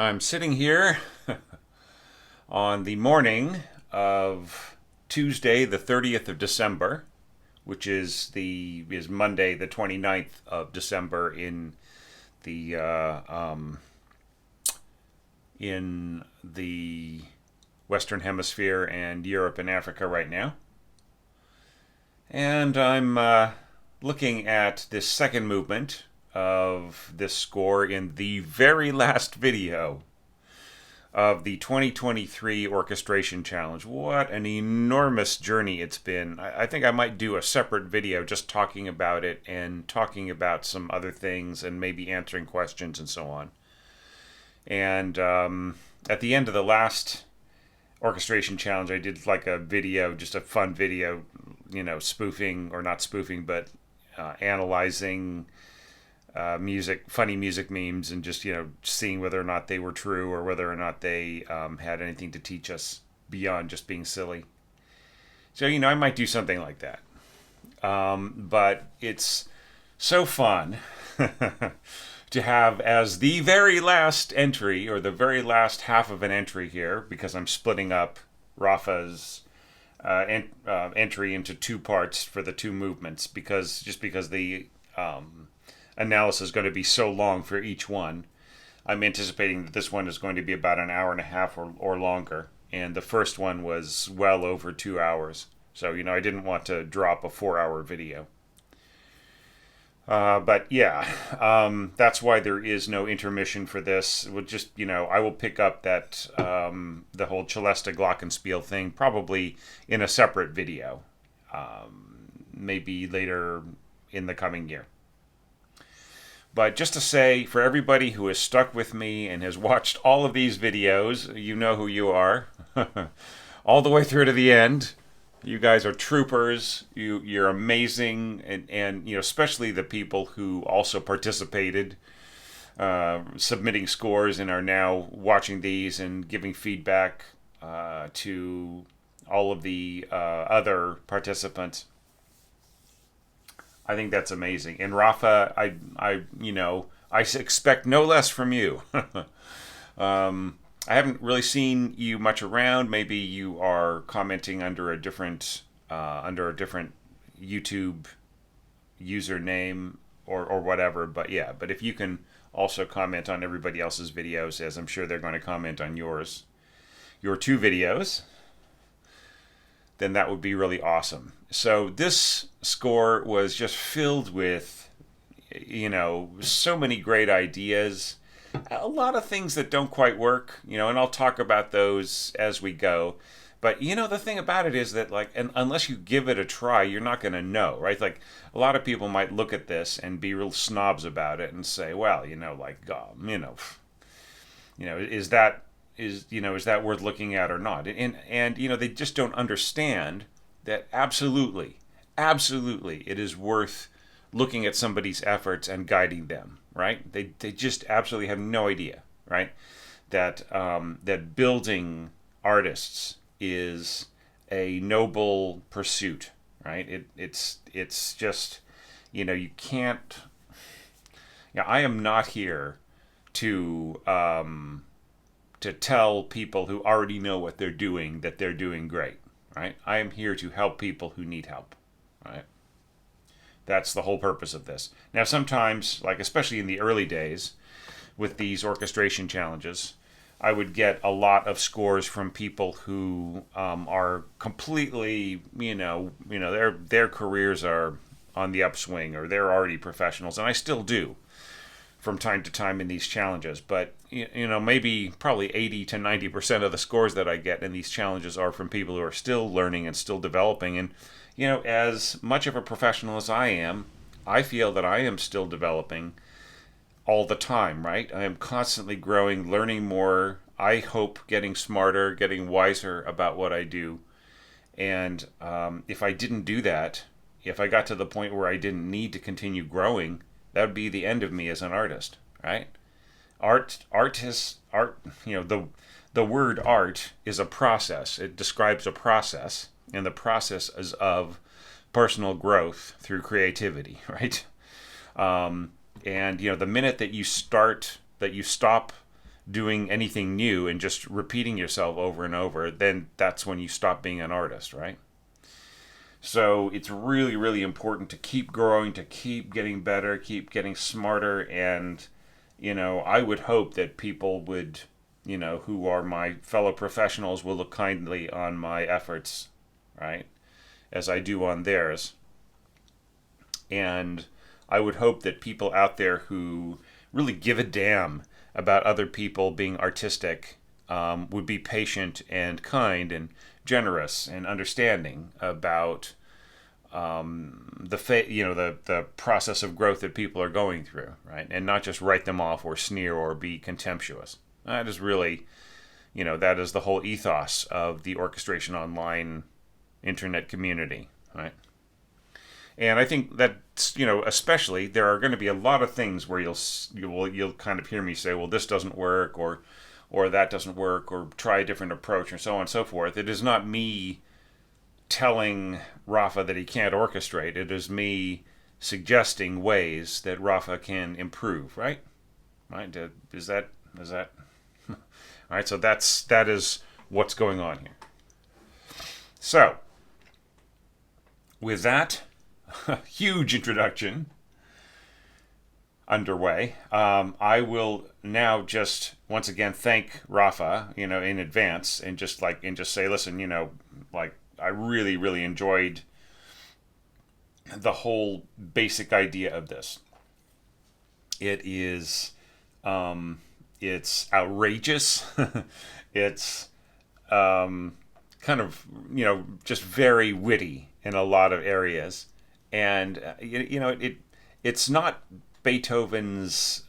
I'm sitting here on the morning of Tuesday, the 30th of December, which is Monday, the 29th of December the in the Western Hemisphere and Europe and Africa right now. And I'm looking at this second movement of this score in the very last video of the 2023 Orchestration Challenge. What an enormous journey it's been. I think I might do a separate video just talking about it and talking about some other things and maybe answering questions and so on. And at the end of the last Orchestration Challenge, I did like a video, just a fun video, spoofing, or not spoofing, but analyzing funny music memes, and just seeing whether or not they were true or whether or not they had anything to teach us beyond just being silly. So I might do something like that. But it's so fun to have as the very last entry, or the very last half of an entry here, because I'm splitting up Rafa's entry into two parts for the two movements, because the analysis is going to be so long for each one. I'm anticipating that this one is going to be about an hour and a half or longer, and the first one was well over 2 hours. So I didn't want to drop a 4-hour video. But yeah, that's why there is no intermission for this. We'll just, I will pick up that the whole Celesta Glockenspiel thing probably in a separate video, maybe later in the coming year. But just to say, for everybody who has stuck with me and has watched all of these videos, you know who you are, all the way through to the end. You guys are troopers. You're amazing, and especially the people who also participated, submitting scores and are now watching these and giving feedback to all of the other participants. I think that's amazing. And Rafa, I expect no less from you. I haven't really seen you much around. Maybe you are commenting under a different YouTube username or whatever. But yeah, but if you can also comment on everybody else's videos, as I'm sure they're going to comment on your two videos, then that would be really awesome. So this score was just filled with, so many great ideas. A lot of things that don't quite work, and I'll talk about those as we go. But, the thing about it is that, unless you give it a try, you're not going to know, right? Like, a lot of people might look at this and be real snobs about it and say, well, is that worth looking at or not? And they just don't understand that absolutely, it is worth looking at somebody's efforts and guiding them, right? They just absolutely have no idea, right? That building artists is a noble pursuit, right? It's just, you can't. I am not here to tell people who already know what they're doing that they're doing great, right? I am here to help people who need help, right? That's the whole purpose of this. Now, sometimes, especially in the early days with these orchestration challenges, I would get a lot of scores from people who are completely, their careers are on the upswing, or they're already professionals, and I still do from time to time in these challenges. But maybe probably 80 to 90% of the scores that I get in these challenges are from people who are still learning and still developing. And as much of a professional as I am, I feel that I am still developing all the time, right? I am constantly growing, learning more. I hope getting smarter, getting wiser about what I do. And if I didn't do that, if I got to the point where I didn't need to continue growing, that would be the end of me as an artist, right? The word art is a process. It describes a process, and the process is of personal growth through creativity, right? And the minute that you stop doing anything new and just repeating yourself over and over, then that's when you stop being an artist, right? So it's really, really important to keep growing, to keep getting better, keep getting smarter. And, I would hope that people would, who are my fellow professionals, will look kindly on my efforts, right? As I do on theirs. And I would hope that people out there who really give a damn about other people being artistic would be patient and kind and generous and understanding about the process of growth that people are going through, right? And not just write them off or sneer or be contemptuous. That is really, that is the whole ethos of the Orchestration Online internet community, right? And I think that, especially there are going to be a lot of things where you'll kind of hear me say, well, this doesn't work, or that doesn't work, or try a different approach, and so on and so forth. It is not me telling Rafa that he can't orchestrate. It is me suggesting ways that Rafa can improve, right? Right? Is that all right? So that is what's going on here. So, with that huge introduction underway, I will now just once again thank Rafa, in advance, and just say, listen, I really, really enjoyed the whole basic idea of this. It is, it's outrageous. It's kind of, just very witty in a lot of areas. And, it's not Beethoven's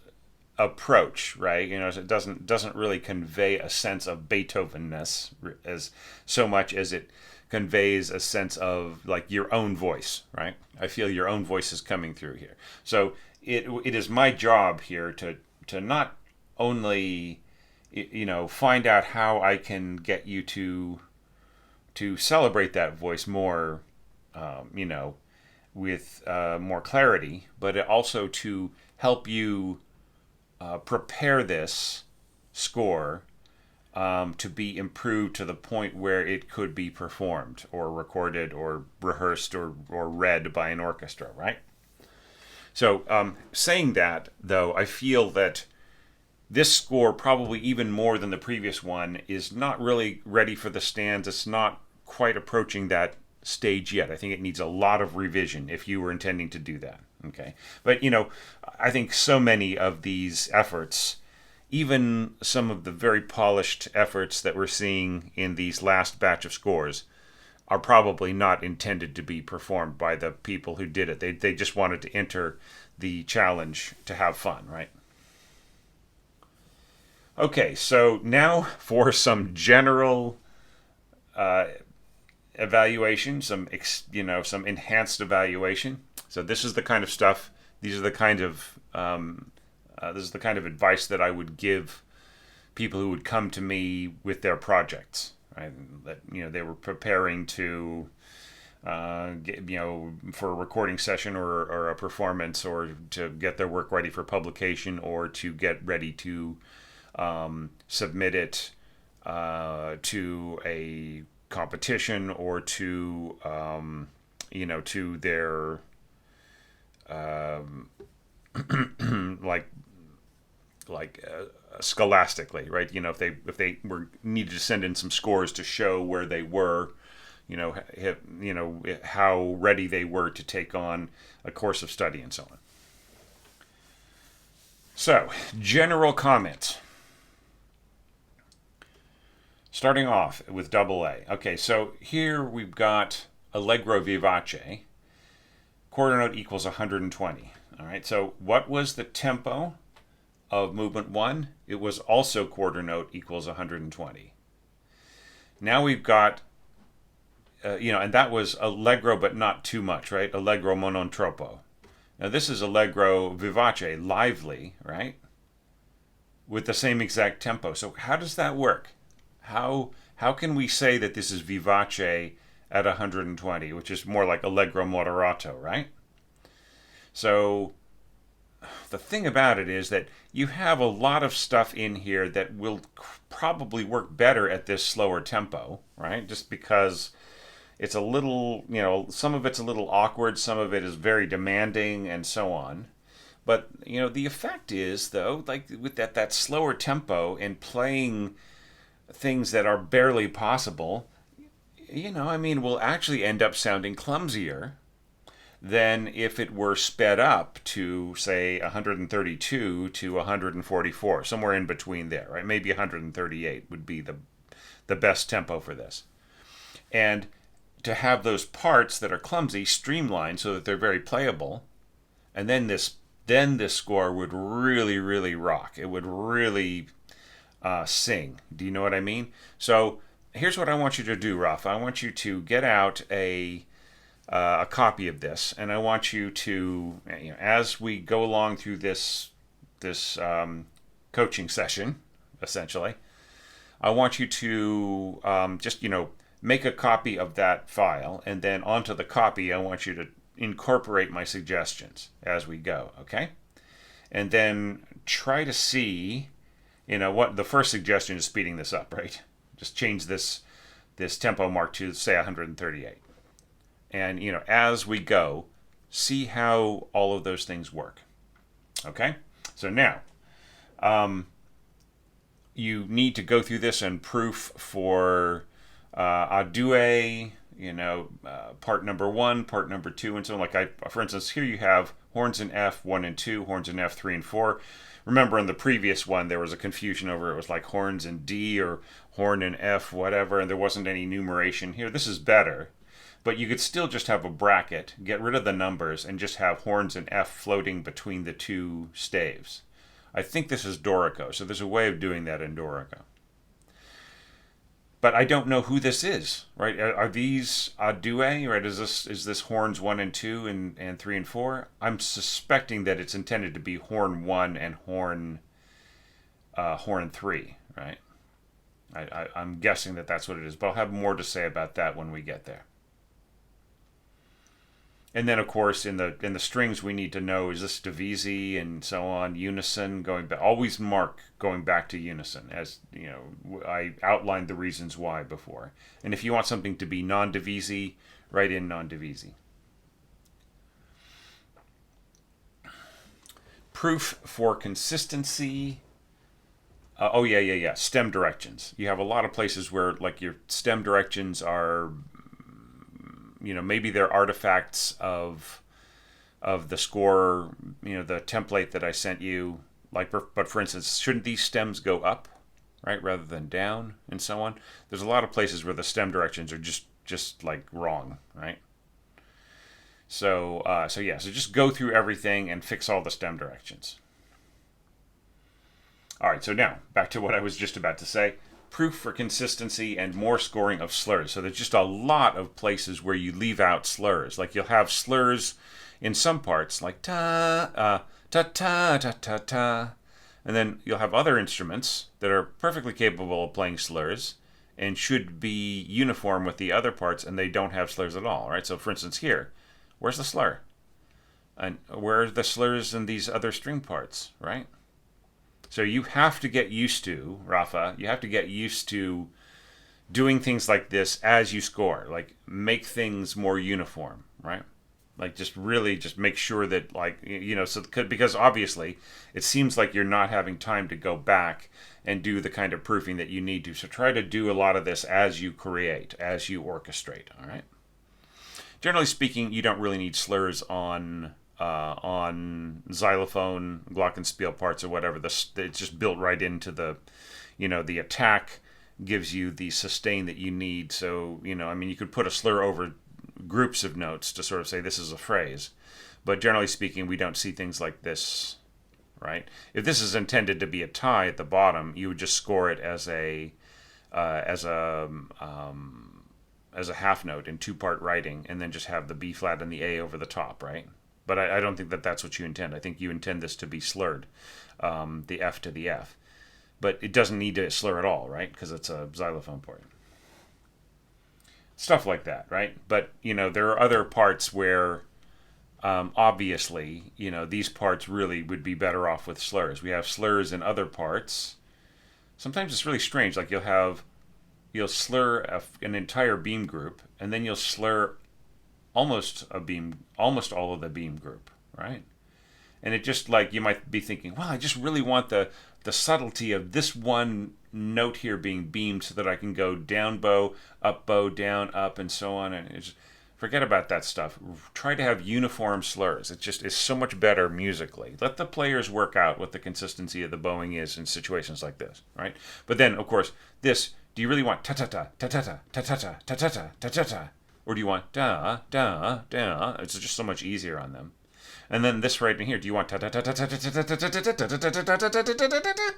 approach, right? It doesn't really convey a sense of Beethovenness as so much as it conveys a sense of your own voice, right? I feel your own voice is coming through here. So it is my job here to not only find out how I can get you to celebrate that voice more, with more clarity, but also to help you prepare this score to be improved to the point where it could be performed or recorded or rehearsed or read by an orchestra, right? So saying that, though, I feel that this score, probably even more than the previous one, is not really ready for the stands. It's not quite approaching that stage yet. I think it needs a lot of revision if you were intending to do that. Okay. But, I think so many of these efforts, even some of the very polished efforts that we're seeing in these last batch of scores, are probably not intended to be performed by the people who did it. They just wanted to enter the challenge to have fun, right? Okay, so now for some general evaluation, some enhanced evaluation. So this is the kind of stuff. These are the kind of this is the kind of advice that I would give people who would come to me with their projects. Right? That they were preparing to for a recording session or a performance, or to get their work ready for publication, or to get ready to submit it to a competition, or to to their scholastically, right? If they were needed to send in some scores to show where they were, how ready they were to take on a course of study and so on. So, general comments. Starting off with double A. Okay, so here we've got Allegro vivace. Quarter note equals 120. All right, so what was the tempo of movement 1? It was also quarter note equals 120. Now we've got, and that was Allegro, but not too much, right? Allegro ma non troppo. Now this is Allegro vivace, lively, right? With the same exact tempo. So how does that work? How can we say that this is vivace at 120, which is more like Allegro moderato, right? So the thing about it is that you have a lot of stuff in here that will probably work better at this slower tempo, right? Just because it's a little, some of it's a little awkward, some of it is very demanding, and so on. But, the effect is, though, like with that slower tempo and playing things that are barely possible, will actually end up sounding clumsier than if it were sped up to, say, 132 to 144, somewhere in between there, right? Maybe 138 would be the best tempo for this. And to have those parts that are clumsy streamlined so that they're very playable, and then this score would really, really rock. It would really sing. Do you know what I mean? So here's what I want you to do, Rafa. I want you to get out a copy of this, and I want you to, as we go along through this coaching session, essentially, I want you to just make a copy of that file, and then onto the copy, I want you to incorporate my suggestions as we go. Okay, and then try to see, what the first suggestion is speeding this up, right? Just change this tempo mark to, say, 138. And, as we go, see how all of those things work. Okay? So now, you need to go through this and proof for a due, part number 1, part number 2, and so on. Like, for instance, here you have horns in F 1 and 2, horns in F 3 and 4. Remember in the previous one, there was a confusion over it was like horns in D or horn in F, whatever, and there wasn't any numeration here. This is better. But you could still just have a bracket, get rid of the numbers, and just have horns in F floating between the two staves. I think this is Dorico, so there's a way of doing that in Dorico. But I don't know who this is, right? Are these a due, right? Is this horns 1 and 2 and 3 and 4? I'm suspecting that it's intended to be horn 1 and horn 3, right? I'm guessing that that's what it is, but I'll have more to say about that when we get there. And then, of course, in the strings, we need to know, is this divisi and so on, unison, going back. Always mark going back to unison, as I outlined the reasons why before. And if you want something to be non-divisi, write in non-divisi. Proof for consistency. Stem directions. You have a lot of places where, like, your stem directions are, maybe they're artifacts of the score, the template that I sent you. But for instance, shouldn't these stems go up, right, rather than down, and so on? There's a lot of places where the stem directions are just like wrong, right? So just go through everything and fix all the stem directions. All right, so now back to what I was just about to say. Proof for consistency and more scoring of slurs. So there's just a lot of places where you leave out slurs. Like you'll have slurs in some parts, like ta, ta, ta, ta, ta, ta. And then you'll have other instruments that are perfectly capable of playing slurs and should be uniform with the other parts, and they don't have slurs at all, right? So for instance here, where's the slur? And where are the slurs in these other string parts, right? So you have to get used to, Rafa, you have to get used to doing things like this as you score. Like, make things more uniform, right? Like, just make sure that, like, because obviously it seems like you're not having time to go back and do the kind of proofing that you need to. So try to do a lot of this as you create, as you orchestrate, all right? Generally speaking, you don't really need slurs on xylophone, glockenspiel parts or whatever. It's just built right into the, the attack gives you the sustain that you need. So, you could put a slur over groups of notes to sort of say this is a phrase. But generally speaking, we don't see things like this, right? If this is intended to be a tie at the bottom, you would just score it as a half note in 2-part writing, and then just have the B flat and the A over the top, right? But I don't think that that's what you intend. I think you intend this to be slurred, the F to the F. But it doesn't need to slur at all, right? Because it's a xylophone part. Stuff like that, right? But, there are other parts where Obviously, these parts really would be better off with slurs. We have slurs in other parts. Sometimes it's really strange. Like you'll slur an entire beam group, and then you'll slur almost all of the beam group, right? And it just like you might be thinking, well, I just really want the subtlety of this one note here being beamed so that I can go down bow, down, up, and so on. And it's forget about that stuff. Try to have uniform slurs. It just is so much better musically. Let the players work out what the consistency of the bowing is in situations like this, right? But then, of course, this. Do you really want ta ta ta ta ta ta ta ta ta ta ta ta ta ta ta, or do you want da da da? It's just so much easier on them. And then this right in here, do you want ta ta ta ta ta ta ta ta ta ta ta ta ta ta ta?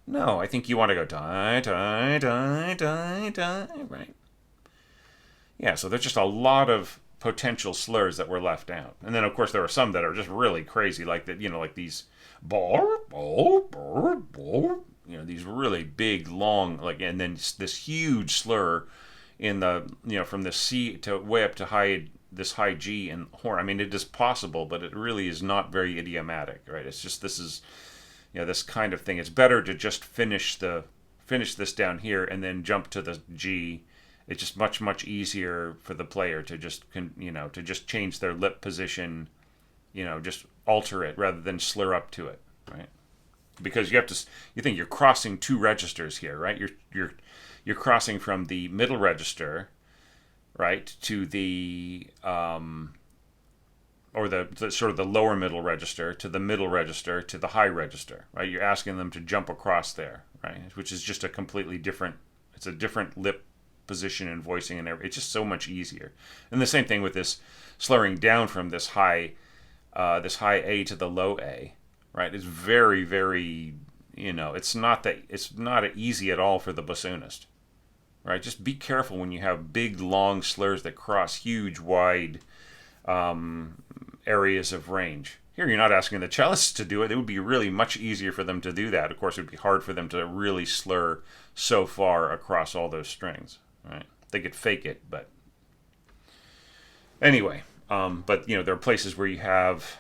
No, I think you want to go die, die, die, die, die, right? Yeah, so there's just a lot of potential slurs that were left out. And then, of course, there are some that are just really crazy, like that, like these bar, these really big, long, like, and then this huge slur in the, from the C to way up to this high G and horn. I mean, it is possible, but it really is not very idiomatic, right? It's just, this is, this kind of thing. It's better to just finish this down here and then jump to the G. It's just much, much easier for the player to just, to just change their lip position, just alter it rather than slur up to it, right? Because you think you're crossing two registers here, right? You're crossing from the middle register, right, to the or the sort of the lower middle register to the middle register to the high register, right? You're asking them to jump across there, right? Which is just a completely different. It's a different lip position and voicing and everything. It's just so much easier. And the same thing with this slurring down from this high A to the low A, right? It's very, very, it's not easy at all for the bassoonist, right? Just be careful when you have big, long slurs that cross huge, wide areas of range. Here, you're not asking the cellists to do it. It would be really much easier for them to do that. Of course, it would be hard for them to really slur so far across all those strings, right? They could fake it, but anyway. But there are places where you have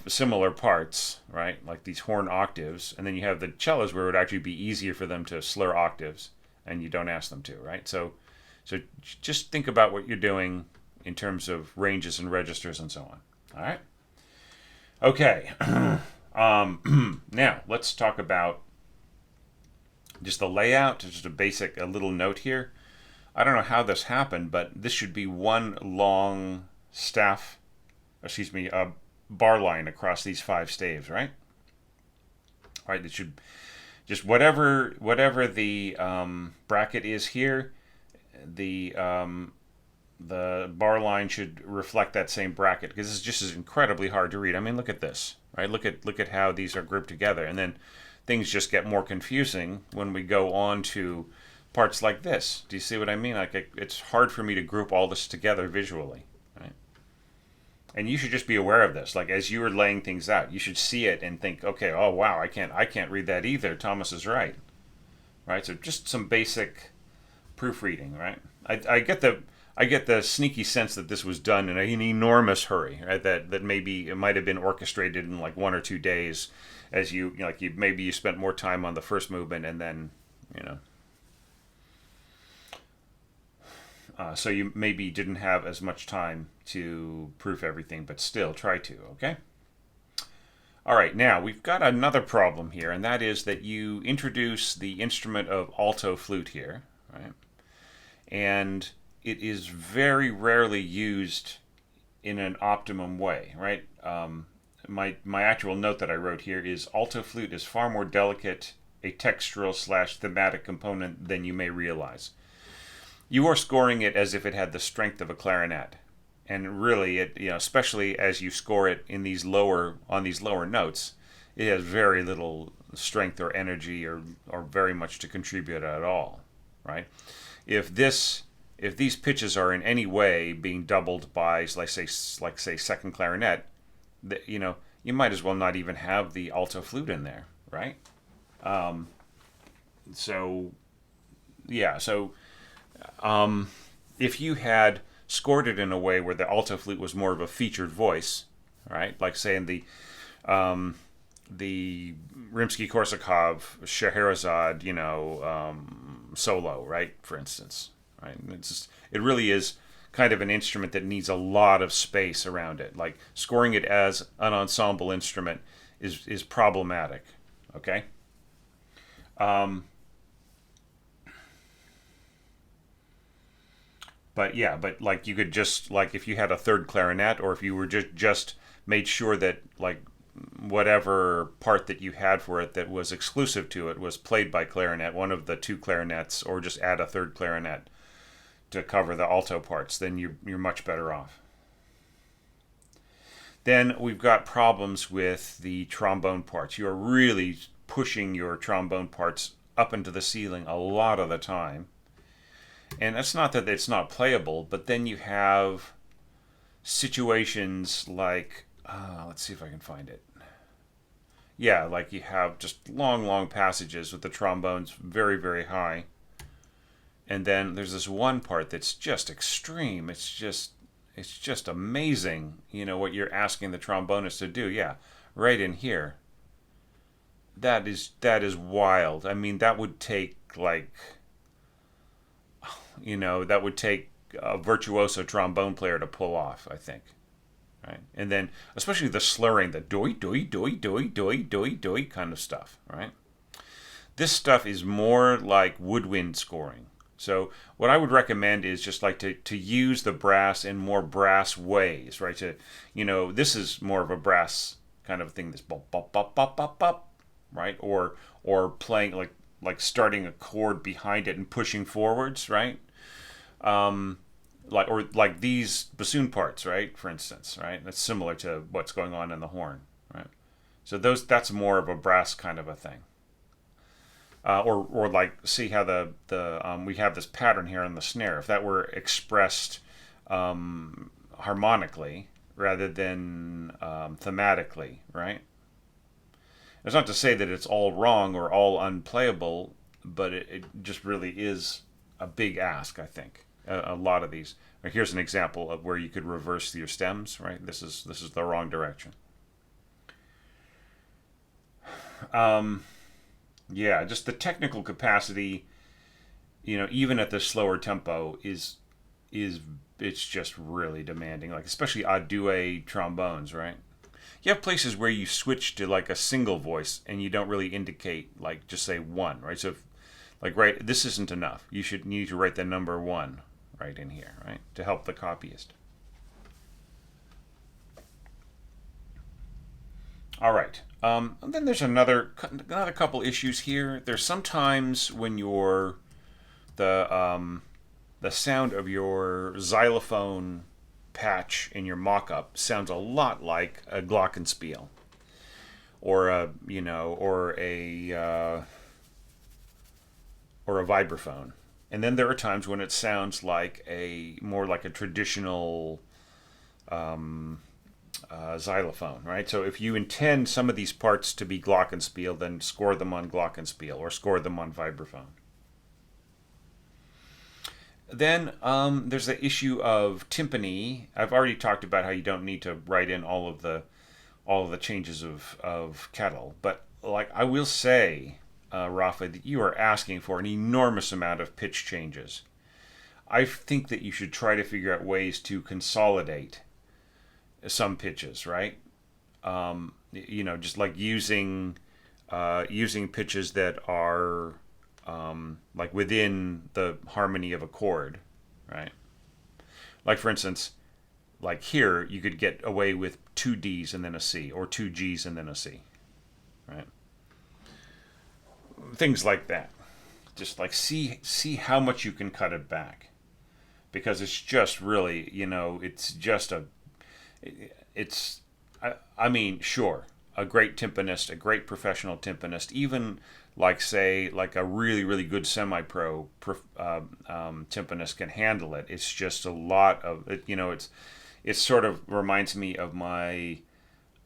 similar parts, right? Like these horn octaves, and then you have the cellos where it would actually be easier for them to slur octaves, and you don't ask them to, right? So just think about what you're doing in terms of ranges and registers and so on. All right. Okay. Now let's talk about just the layout. Just a little note here. I don't know how this happened, but this should be one long bar line across these 5 staves, right? All right. It should just whatever the bracket is here, the bar line should reflect that same bracket, because this just is incredibly hard to read. I mean, look at this, right? Look at how these are grouped together, and then things just get more confusing when we go on to parts like this. Do you see what I mean? Like it's hard for me to group all this together visually, right? And you should just be aware of this. Like as you are laying things out, you should see it and think, okay, oh wow, I can't read that either. Thomas is right, right? So just some basic proofreading, right? I get the sneaky sense that this was done in an enormous hurry, right? That maybe it might have been orchestrated in like 1 or 2 days, as maybe you spent more time on the first movement and then so you maybe didn't have as much time to proof everything, but still try to, okay? All right, now we've got another problem here, and that is that you introduce the instrument of alto flute here, right? And it is very rarely used in an optimum way, right? My actual note that I wrote here is alto flute is far more delicate a textural/thematic component than you may realize. You are scoring it as if it had the strength of a clarinet, and really, especially as you score it in on these lower notes, it has very little strength or energy or very much to contribute at all, right? If these pitches are in any way being doubled by, like say second clarinet, you might as well not even have the alto flute in there, right? If you had scored it in a way where the alto flute was more of a featured voice, right? Like say in the Rimsky-Korsakov Scheherazade, solo, right? For instance, right? And it really is kind of an instrument that needs a lot of space around it. Like scoring it as an ensemble instrument is problematic. Okay. But yeah, but like you could just like if you had a third clarinet, or if you were just made sure that like whatever part that you had for it that was exclusive to it was played by clarinet, one of the two clarinets, or just add a third clarinet to cover the alto parts, then you're much better off. Then we've got problems with the trombone parts. You're really pushing your trombone parts up into the ceiling a lot of the time. And that's not that it's not playable, but then you have situations like, let's see if I can find it. Yeah, like you have just long passages with the trombones very, very high. And then there's this one part that's just extreme. It's just amazing, what you're asking the trombonist to do. Yeah, right in here. That is wild. I mean, that would take like that would take a virtuoso trombone player to pull off, I think. Right? And then especially the slurring, the doi doi doi doi doi doi doi kind of stuff, right? This stuff is more like woodwind scoring. So what I would recommend is just like to use the brass in more brass ways, right? This is more of a brass kind of thing. This bop bop bop bop bop bop, right? Or playing like starting a chord behind it and pushing forwards, right? Like these bassoon parts, right? For instance, right? That's similar to what's going on in the horn, right? So that's more of a brass kind of a thing. Or like see how the we have this pattern here on the snare. If that were expressed harmonically rather than thematically, right? It's not to say that it's all wrong or all unplayable, but it just really is a big ask, I think. A lot of these. Here's an example of where you could reverse your stems, right? This is the wrong direction. Yeah, just the technical capacity, even at the slower tempo it's just really demanding. Like especially a due trombones, right? You have places where you switch to like a single voice and you don't really indicate like just say one, right? So if, like right, this isn't enough. You need to write the number one right in here, right, to help the copyist. All right. And then there's another couple issues here. There's sometimes when the sound of your xylophone patch in your mock-up sounds a lot like a glockenspiel, or a vibraphone. And then there are times when it sounds like more like a traditional xylophone, right? So if you intend some of these parts to be glockenspiel, then score them on glockenspiel or score them on vibraphone. Then there's the issue of timpani. I've already talked about how you don't need to write in all of the changes of kettle, but like I will say, Rafa, that you are asking for an enormous amount of pitch changes. I think that you should try to figure out ways to consolidate some pitches, right? Just like using pitches that are like within the harmony of a chord, right? Like for instance, like here you could get away with two D's and then a C, or two G's and then a C, right? Things like that. Just like see how much you can cut it back, because it's just really I mean, sure, a great timpanist, a great professional timpanist, even like say like a really really good semi-pro timpanist can handle it. It's just a lot of it. It sort of reminds me of my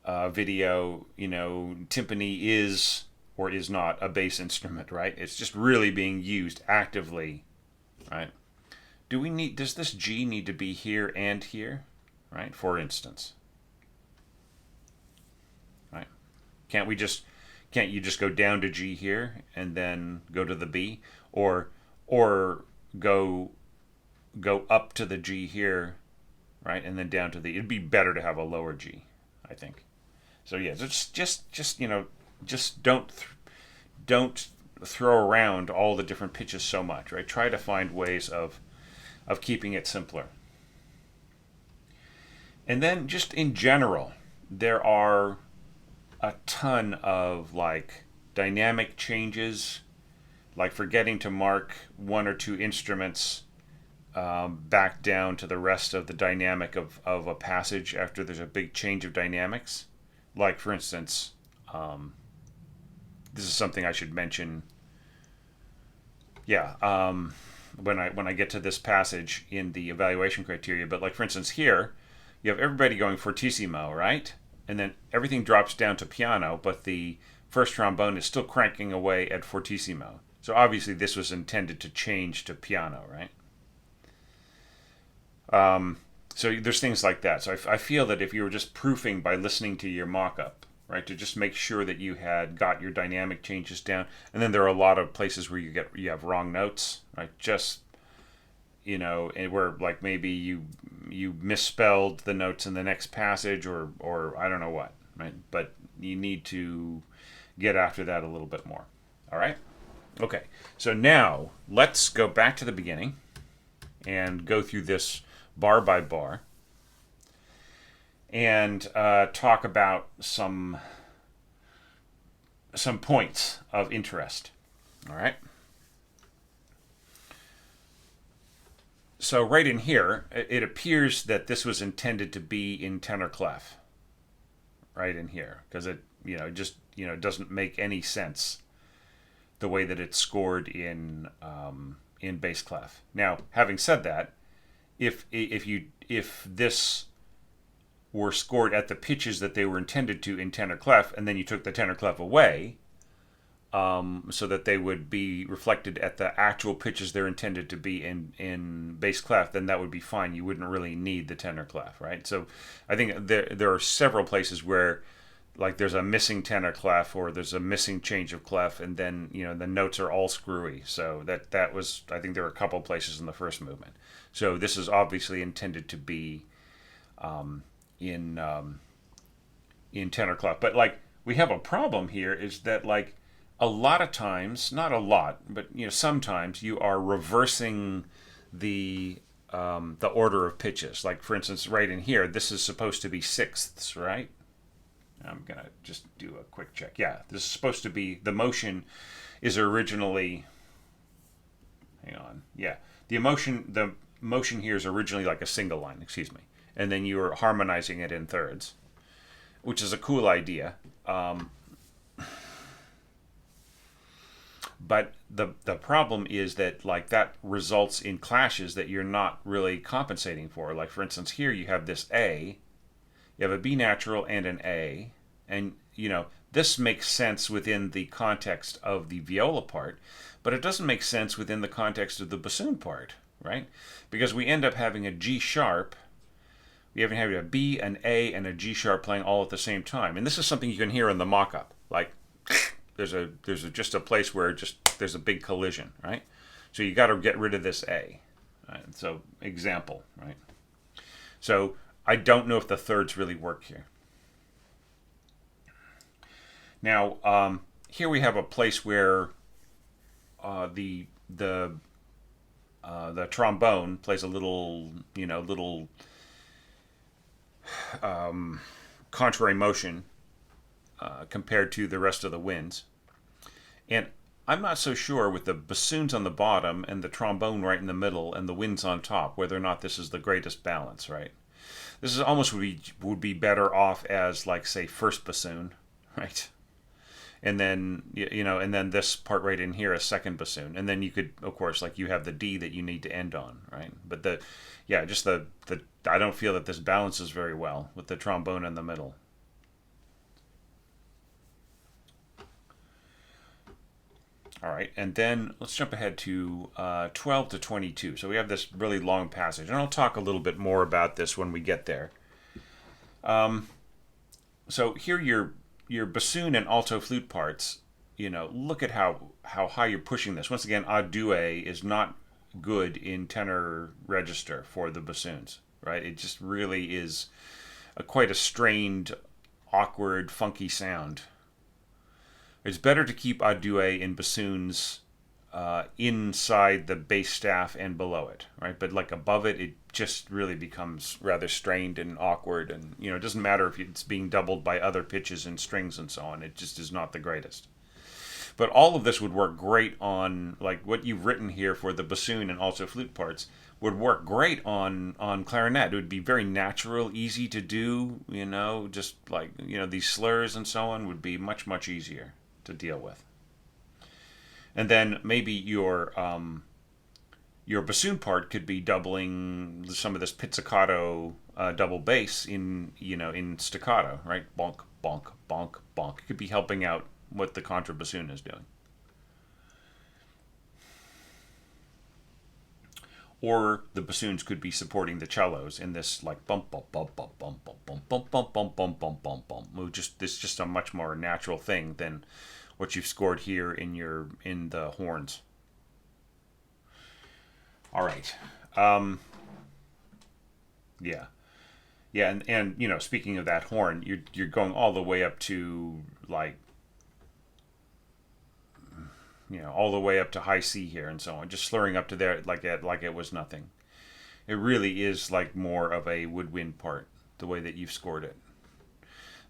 video. Timpani is or is not a bass instrument, right? It's just really being used actively, right? does this G need to be here and here, right? For instance, right? Can't we just, can't you just go down to G here and then go to the B, or go up to the G here, right, and then down to the. It'd be better to have a lower G, I think. So yeah, just just don't throw around all the different pitches so much, right? Try to find ways of keeping it simpler. And then just in general, there are a ton of like dynamic changes, like forgetting to mark one or two instruments back down to the rest of the dynamic of a passage after there's a big change of dynamics. Like, for instance, this is something I should mention. Yeah, when I get to this passage in the evaluation criteria, but like for instance here, you have everybody going fortissimo, right? And then everything drops down to piano, but the first trombone is still cranking away at fortissimo. So obviously this was intended to change to piano, right? So there's things like that. So I feel that if you were just proofing by listening to your mock-up, right, to just make sure that you had got your dynamic changes down, and then there are a lot of places where you have wrong notes, right? Just where like maybe you misspelled the notes in the next passage, or I don't know what, right? But you need to get after that a little bit more. All right. Okay. So now let's go back to the beginning and go through this bar by bar, and talk about some points of interest. All right. So right in here, it appears that this was intended to be in tenor clef. Right in here, because it doesn't make any sense the way that it's scored in bass clef. Now, having said that, if this were scored at the pitches that they were intended to in tenor clef, and then you took the tenor clef away, so that they would be reflected at the actual pitches they're intended to be in bass clef, then that would be fine. You wouldn't really need the tenor clef, right? So I think there are several places where like there's a missing tenor clef, or there's a missing change of clef, and then the notes are all screwy. So that was, I think there were a couple places in the first movement. So this is obviously intended to be in tenor clef. But like we have a problem here is that like a lot of times, not a lot, but sometimes you are reversing the order of pitches. Like for instance, right in here, this is supposed to be sixths, right? I'm gonna just do a quick check. Yeah, this is supposed to be, the motion is originally, hang on, yeah, the motion here is originally like a single line, excuse me, and then you are harmonizing it in thirds, which is a cool idea. But the problem is that like that results in clashes that you're not really compensating for. Like for instance, here you have this A, you have a B natural and an A, and this makes sense within the context of the viola part, but it doesn't make sense within the context of the bassoon part, right? Because we end up having a G sharp, we even have a B, an A, and a G sharp playing all at the same time. And this is something you can hear in the mock-up. Like there's just a place where there's a big collision, right? So you got to get rid of this A. Right? So example, right? So I don't know if the thirds really work here. Now, here we have a place where the trombone plays a little contrary motion compared to the rest of the winds, and I'm not so sure with the bassoons on the bottom and the trombone right in the middle and the winds on top whether or not this is the greatest balance, right? This is almost would be better off as like say first bassoon, right? And then and then this part right in here a second bassoon, and then you could of course like you have the D that you need to end on, right? But the I don't feel that this balances very well with the trombone in the middle. All right, and then let's jump ahead to 12 to 22. So we have this really long passage, and I'll talk a little bit more about this when we get there. So here your bassoon and alto flute parts, look at how high you're pushing this. Once again, a due is not good in tenor register for the bassoons, right? It just really is quite a strained, awkward, funky sound. It's better to keep a due in bassoons inside the bass staff and below it, right? But like above it, it just really becomes rather strained and awkward, and it doesn't matter if it's being doubled by other pitches and strings and so on. It just is not the greatest. But all of this would work great on, like what you've written here for the bassoon and also flute parts would work great on clarinet. It would be very natural, easy to do, just like, these slurs and so on would be much, much easier to deal with. And then maybe your bassoon part could be doubling some of this pizzicato double bass in staccato, right? Bonk, bonk, bonk, bonk. It could be helping out what the contrabassoon is doing. Or the bassoons could be supporting the cellos in this like bump bump bump bump bump bump bump bump bump bump bump bump bump bump. It's just a much more natural thing than what you've scored here in the horns. All right. Yeah. Yeah, and speaking of that horn, you're going all the way up to like all the way up to high C here and so on, just slurring up to there like it was nothing. It really is like more of a woodwind part, the way that you've scored it.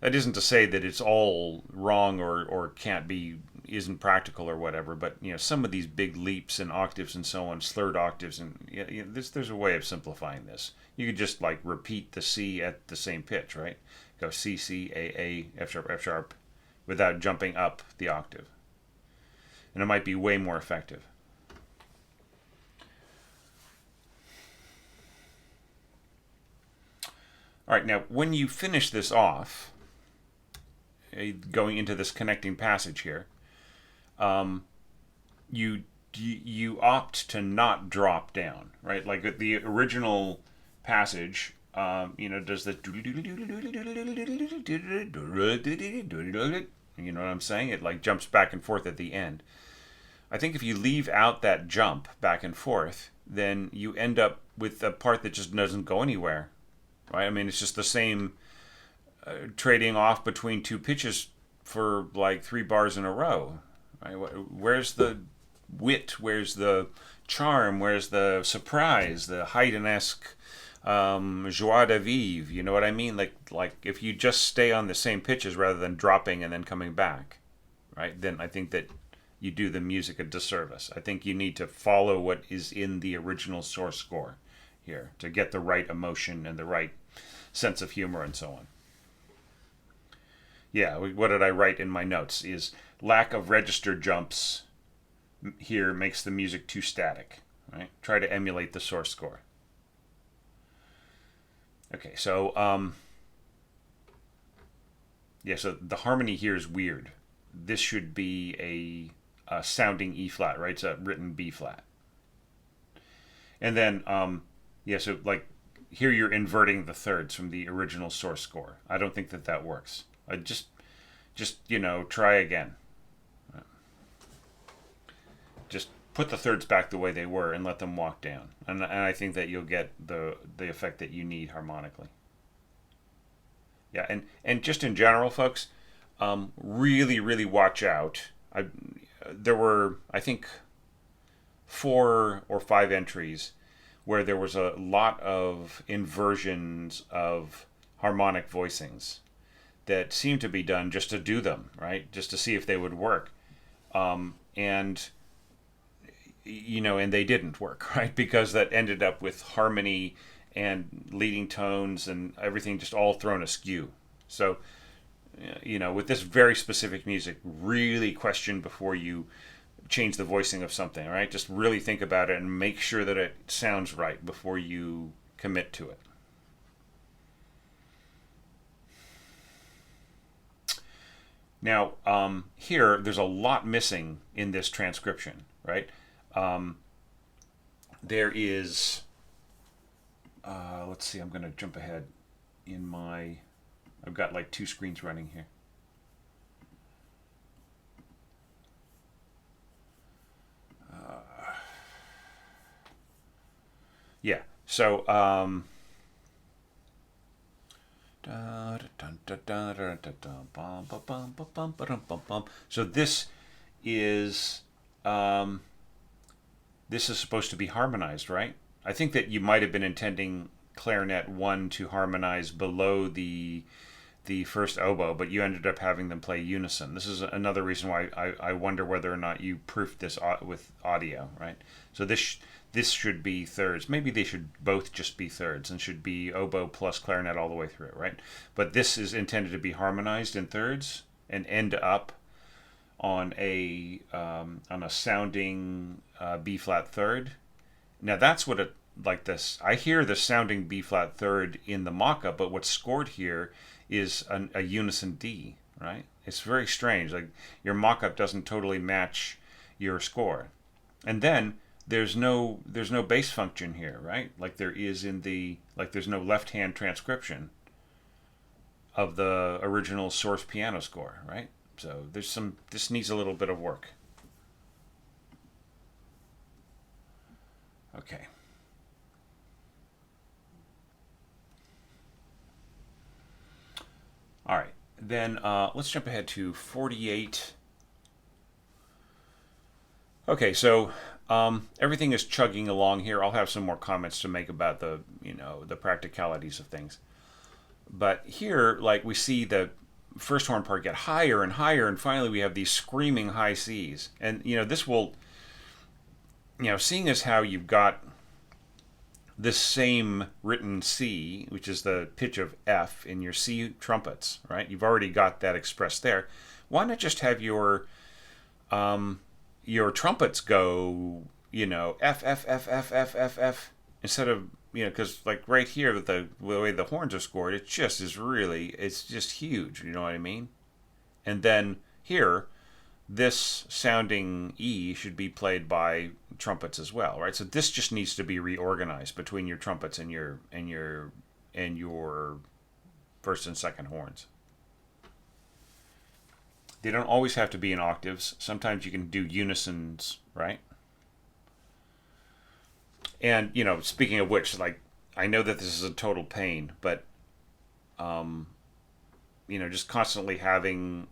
That isn't to say that it's all wrong or isn't practical or whatever, but some of these big leaps and octaves and so on, slurred octaves, and there's a way of simplifying this. You could just like repeat the C at the same pitch, right? Go C C A F sharp F sharp, without jumping up the octave, and it might be way more effective. All right, now when you finish this off, going into this connecting passage here, you opt to not drop down, right? Like the original passage, does the, you know what I'm saying? It like jumps back and forth at the end. I think if you leave out that jump back and forth, then you end up with a part that just doesn't go anywhere, right? I mean, it's just the same trading off between two pitches for like 3 bars in a row, right? Where's the wit? Where's the charm? Where's the surprise? The Haydn-esque joie de vivre? You know what I mean? Like if you just stay on the same pitches rather than dropping and then coming back, right? Then I think that you do the music a disservice. I think you need to follow what is in the original source score here to get the right emotion and the right sense of humor and so on. Yeah, what did I write in my notes is lack of register jumps here makes the music too static, right? Try to emulate the source score. Okay, so so the harmony here is weird. This should be a sounding E flat, right? It's a written B flat. And then so like here you're inverting the thirds from the original source score. I don't think that works. Just try again. Just put the thirds back the way they were and let them walk down. And I think that you'll get the effect that you need harmonically. Yeah, and just in general, folks, really, really watch out. There were, I think, 4 or 5 entries where there was a lot of inversions of harmonic voicings that seemed to be done just to do them, right? Just to see if they would work. And they didn't work, right? Because that ended up with harmony and leading tones and everything just all thrown askew. So, with this very specific music, really question before you change the voicing of something, right? Just really think about it and make sure that it sounds right before you commit to it. Now, here, there's a lot missing in this transcription, right? There is, let's see, I'm going to jump ahead in my, I've got like two screens running here. Yeah, so, so this is supposed to be harmonized, right? I think that you might have been intending clarinet 1 to harmonize below the first oboe, but you ended up having them play unison. This is another reason why I wonder whether or not you proofed this with audio, right? So this should be thirds. Maybe they should both just be thirds and should be oboe plus clarinet all the way through, right? But this is intended to be harmonized in thirds and end up on a sounding B flat third. Now that's what it like this. I hear the sounding B flat third in the mock-up, but what's scored here is a unison D, right? It's very strange. Like your mock-up doesn't totally match your score, and then there's no bass function here, right? Like there is in the there's no left-hand transcription of the original source piano score, right? So this needs a little bit of work. Okay. All right, then let's jump ahead to 48. Okay, so everything is chugging along here. I'll have some more comments to make about the the practicalities of things. But here, like we see the first horn part get higher and higher, and finally we have these screaming high Cs. And this will, seeing as how you've got this same written C, which is the pitch of F in your C trumpets, right? You've already got that expressed there. Why not just have your trumpets go, F F F F F F F instead of because like right here with the way the horns are scored, it just is really it's just huge. You know what I mean? And then here, this sounding E should be played by trumpets as well, right? So this just needs to be reorganized between your trumpets and your first and second horns. They don't always have to be in octaves. Sometimes you can do unisons, right? And speaking of which, like I know that this is a total pain, but just constantly having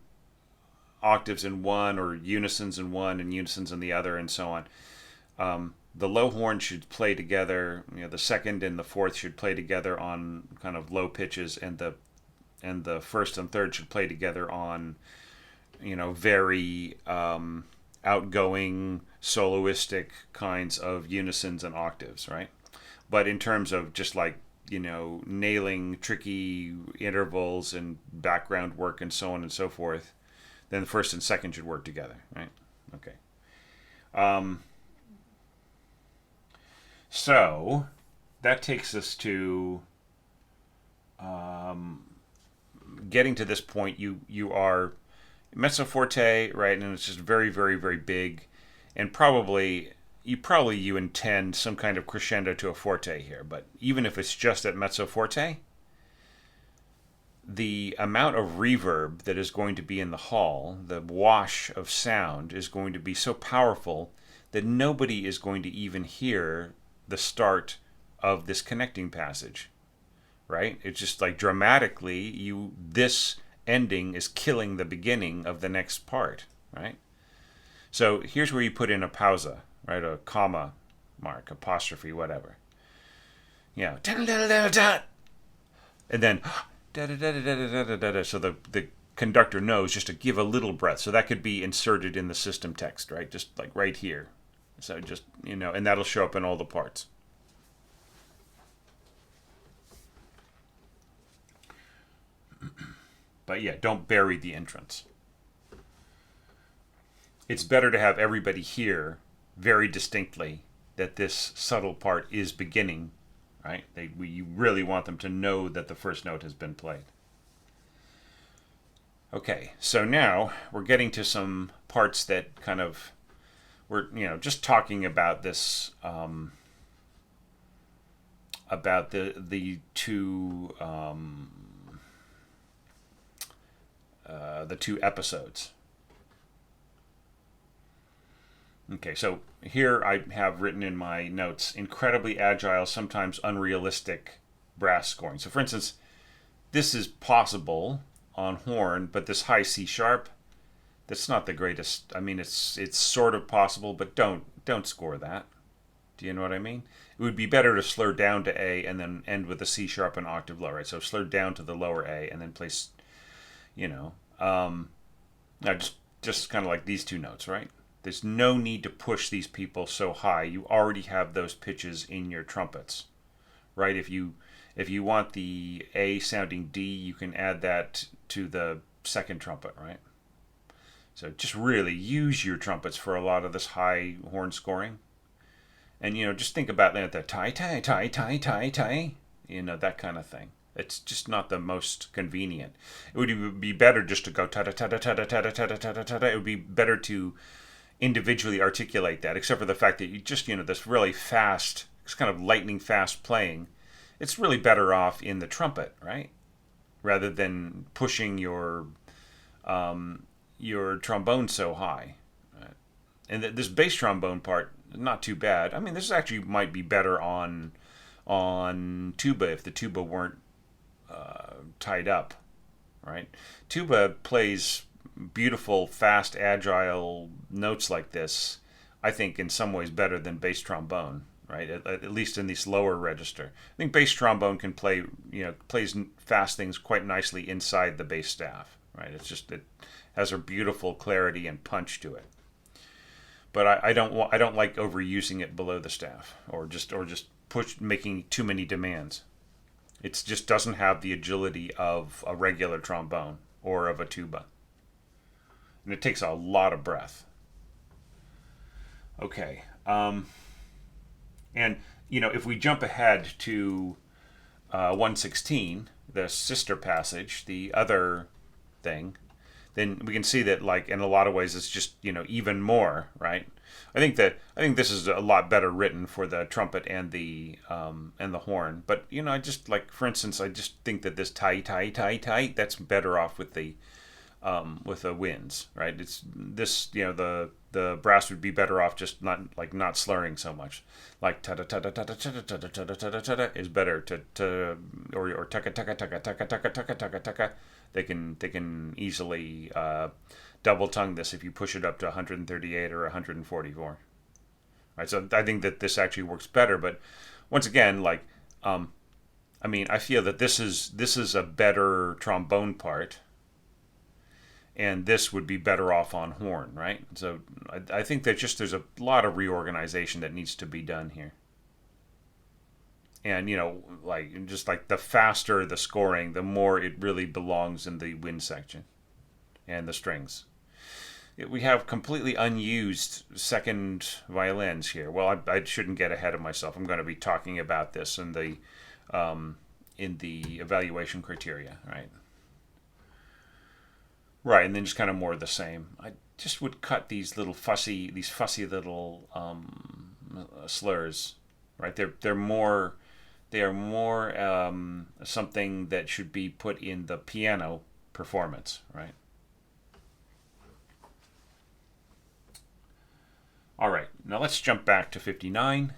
octaves in one or unisons in one and unisons in the other and so on. The low horn should play together. The second and the fourth should play together on kind of low pitches, and the first and third should play together on very outgoing soloistic kinds of unisons and octaves, right? But in terms of just like nailing tricky intervals and background work and so on and so forth, then the first and second should work together, right? Okay. So that takes us to getting to this point. You are mezzo forte, right? And it's just very, very, very big, and you intend some kind of crescendo to a forte here. But even if it's just at mezzo forte, the amount of reverb that is going to be in the hall, the wash of sound, is going to be so powerful that nobody is going to even hear the start of this connecting passage, right? It's just like dramatically, this ending is killing the beginning of the next part, right? So here's where you put in a pausa, right? A comma mark, apostrophe, whatever. Yeah. And then so the conductor knows just to give a little breath. So that could be inserted in the system text, right? Just like right here. So just, and that'll show up in all the parts. But yeah, don't bury the entrance. It's better to have everybody hear very distinctly that this subtle part is beginning, right? You really want them to know that the first note has been played. Okay, so now we're getting to some parts that kind of we're just talking about this about the two episodes. Okay, so here I have written in my notes incredibly agile, sometimes unrealistic brass scoring. So, for instance, this is possible on horn, but this high C sharp, that's not the greatest. I mean, it's sort of possible, but don't score that. Do you know what I mean? It would be better to slur down to A and then end with a C sharp an octave lower, right? So slur down to the lower A and then place, you know, now just kind of like these two notes, right? There's no need to push these people so high. You already have those pitches in your trumpets, right? If you want the A sounding D, you can add that to the second trumpet, right? So just really use your trumpets for a lot of this high horn scoring. And just think about that, the tie tie tie tie tie tie, that kind of thing. It's just not the most convenient. It would be better just to go ta ta ta ta ta ta ta ta ta ta. It would be better to individually articulate that, except for the fact that you just this really fast, it's kind of lightning fast playing. It's really better off in the trumpet, right? Rather than pushing your trombone so high. And this bass trombone part, not too bad. I mean, this actually might be better on tuba if the tuba weren't tied up, right? Tuba plays beautiful, fast, agile notes like this, I think, in some ways better than bass trombone, right? At least in this lower register. I think bass trombone can plays fast things quite nicely inside the bass staff, right? It has a beautiful clarity and punch to it. But I don't like overusing it below the staff or just making too many demands. It just doesn't have the agility of a regular trombone or of a tuba. And it takes a lot of breath. Okay. And, if we jump ahead to 116, the sister passage, the other thing, then we can see that, like, in a lot of ways, it's just, even more, right? I think this is a lot better written for the trumpet and the horn. But, I just, like, for instance, I just think that this tie, tie, tie, tie, that's better off with the winds, right? It's this, the brass would be better off just not slurring so much, like ta ta ta ta ta ta ta ta ta ta ta ta is better to or taka taka taka taka taka taka taka taka. They can easily double tongue this if you push it up to 138 or 144, right? So I think that this actually works better, but once again, like, I mean, I feel that this is a better trombone part. And this would be better off on horn, right? So I think that there's a lot of reorganization that needs to be done here. And like the faster the scoring, the more it really belongs in the wind section and the strings. We have completely unused second violins here. Well, I shouldn't get ahead of myself. I'm going to be talking about this in the evaluation criteria, right? Right, and then just kind of more of the same. I just would cut these fussy little slurs, right? They are more something that should be put in the piano performance, right? All right, now let's jump back to 59.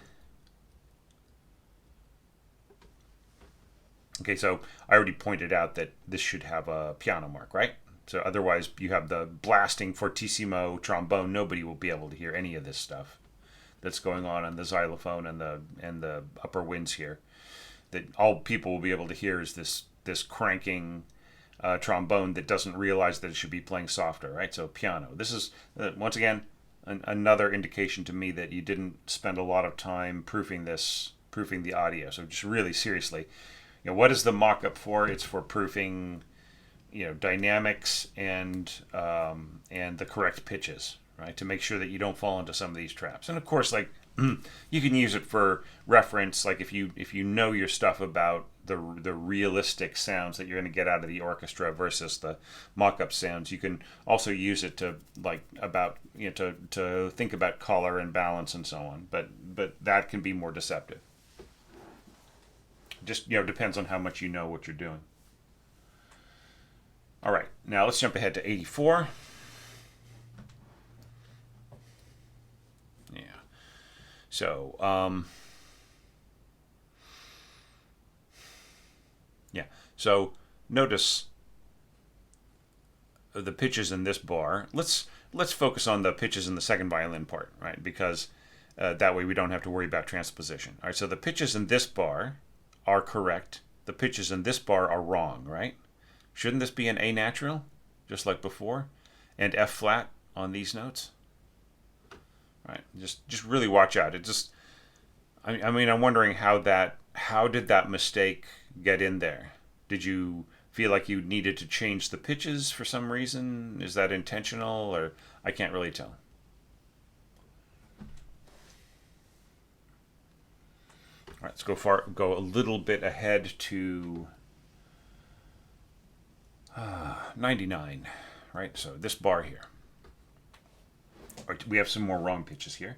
Okay, so I already pointed out that this should have a piano mark, right? So otherwise, you have the blasting fortissimo trombone. Nobody will be able to hear any of this stuff that's going on the xylophone and the upper winds here. That all people will be able to hear is this cranking trombone that doesn't realize that it should be playing softer, right? So piano. This is once again another indication to me that you didn't spend a lot of time proofing the audio. So just really seriously, what is the mock-up for? It's for proofing dynamics and the correct pitches, right? To make sure that you don't fall into some of these traps. And of course, like you can use it for reference, like if you know your stuff about the realistic sounds that you're going to get out of the orchestra versus the mock-up sounds. You can also use it to to think about color and balance and so on. But that can be more deceptive. Just depends on how much you know what you're doing. All right, now let's jump ahead to 84. Yeah. So, yeah. So notice the pitches in this bar. Let's focus on the pitches in the second violin part, right? Because that way we don't have to worry about transposition. All right. So the pitches in this bar are correct. The pitches in this bar are wrong, right? Shouldn't this be an A natural, just like before, and F flat on these notes? Right. Just really watch out. It just, I mean, I'm wondering how did that mistake get in there? Did you feel like you needed to change the pitches for some reason? Is that intentional, or I can't really tell. All right, let's go a little bit ahead to 99, right? So this bar here. All right, we have some more wrong pitches here.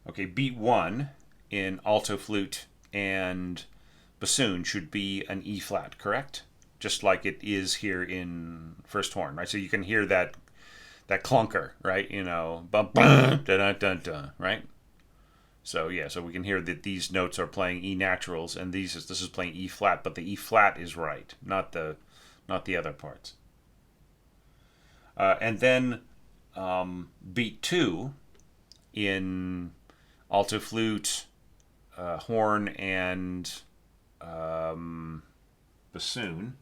Okay, beat 1 in alto flute and bassoon should be an E flat, correct? Just like it is here in first horn, right? So you can hear that clunker, right? Bum, bum, da da da da, right? So yeah, so we can hear that these notes are playing E naturals, and this is playing E flat, but the E flat is right, not the other parts. And then beat 2 in alto flute, horn, and bassoon.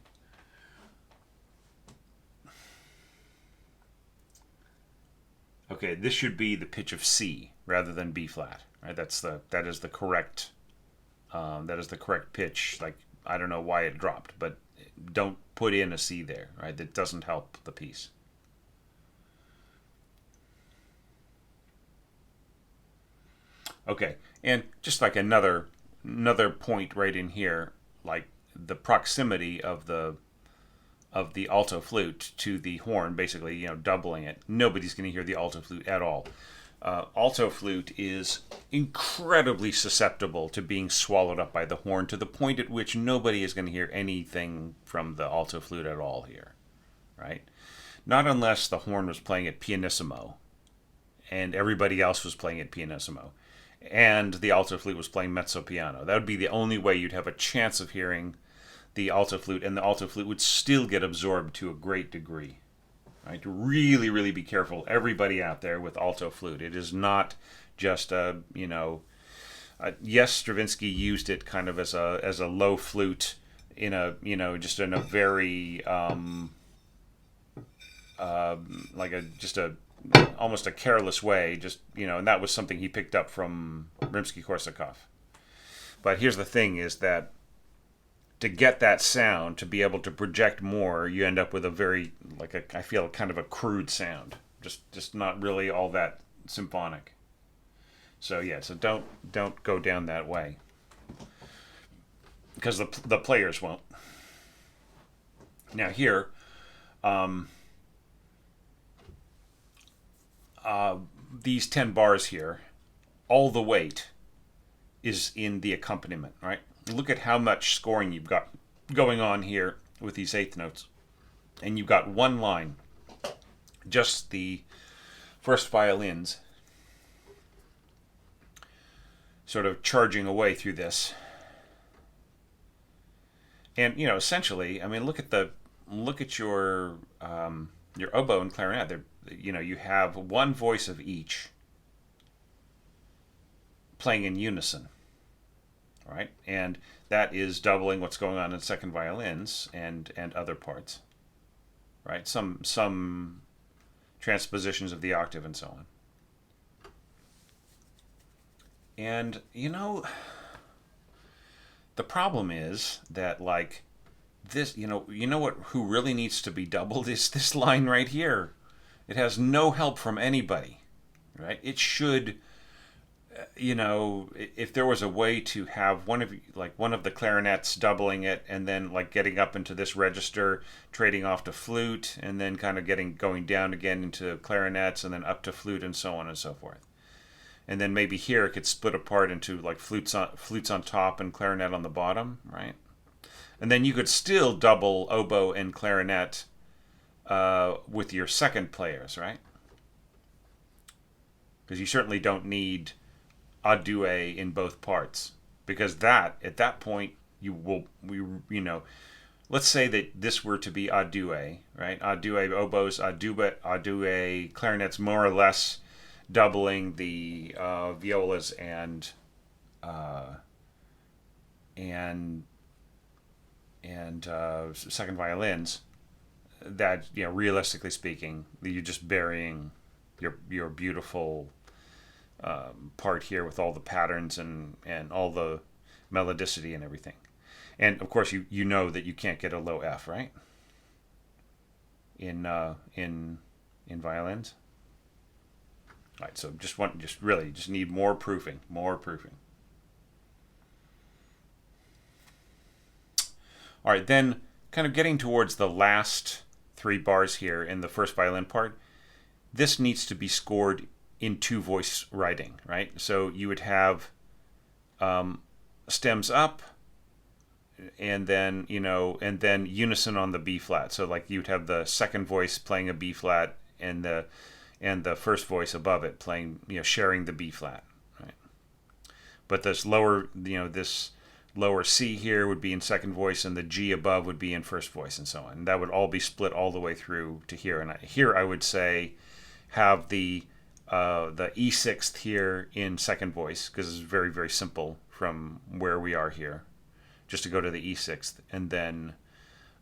Okay, this should be the pitch of C rather than B flat. Right, that is the correct pitch. Like, I don't know why it dropped, but don't put in a C there. Right, that doesn't help the piece. Okay, and just like another point right in here, like the proximity of the alto flute to the horn, basically, doubling it. Nobody's going to hear the alto flute at all. Alto flute is incredibly susceptible to being swallowed up by the horn, to the point at which nobody is going to hear anything from the alto flute at all here, right? Not unless the horn was playing at pianissimo and everybody else was playing at pianissimo and the alto flute was playing mezzo piano. That would be the only way you'd have a chance of hearing the alto flute, and the alto flute would still get absorbed to a great degree. Right? Really, really be careful, everybody out there, with alto flute. It is not just yes, Stravinsky used it kind of as a low flute in a just in a very almost a careless way, and that was something he picked up from Rimsky-Korsakov. But here's the thing: is that to get that sound, to be able to project more, you end up with a very, I feel, kind of a crude sound. Just not really all that symphonic. So yeah, so don't go down that way, because the players won't. Now here, these 10 bars here, all the weight is in the accompaniment, right? Look at how much scoring you've got going on here with these eighth notes. And you've got one line, just the first violins, sort of charging away through this. And, essentially, I mean, look at your oboe and clarinet. You have one voice of each playing in unison. Right, and that is doubling what's going on in second violins and other parts, right? Some transpositions of the octave and so on. And the problem is that, like, this, who really needs to be doubled is this line right here. It has no help from anybody, right? It should if there was a way to have one of the clarinets doubling it, and then like getting up into this register, trading off to flute, and then kind of going down again into clarinets, and then up to flute, and so on and so forth. And then maybe here it could split apart into like flutes on top and clarinet on the bottom, right? And then you could still double oboe and clarinet with your second players, right? Because you certainly don't need a duet in both parts, because that at that point let's say that this were to be a duet, right? A duet oboes, a duet clarinets, more or less doubling the violas uh, and second violins. That, realistically speaking, you're just burying your beautiful part here with all the patterns and all the melodicity and everything. And of course, you know that you can't get a low F, right? In violins. All right, so just need more proofing, All right, then kind of getting towards the last three bars here in the first violin part, this needs to be scored in two voice writing, right? So you would have stems up, and then unison on the B flat. So like you'd have the second voice playing a B flat, and the first voice above it playing, sharing the B flat, right? But this lower C here would be in second voice, and the G above would be in first voice, and so on. And that would all be split all the way through to here. And here I would say have the E6th here in second voice, because it's very, very simple from where we are here, just to go to the E6th, and then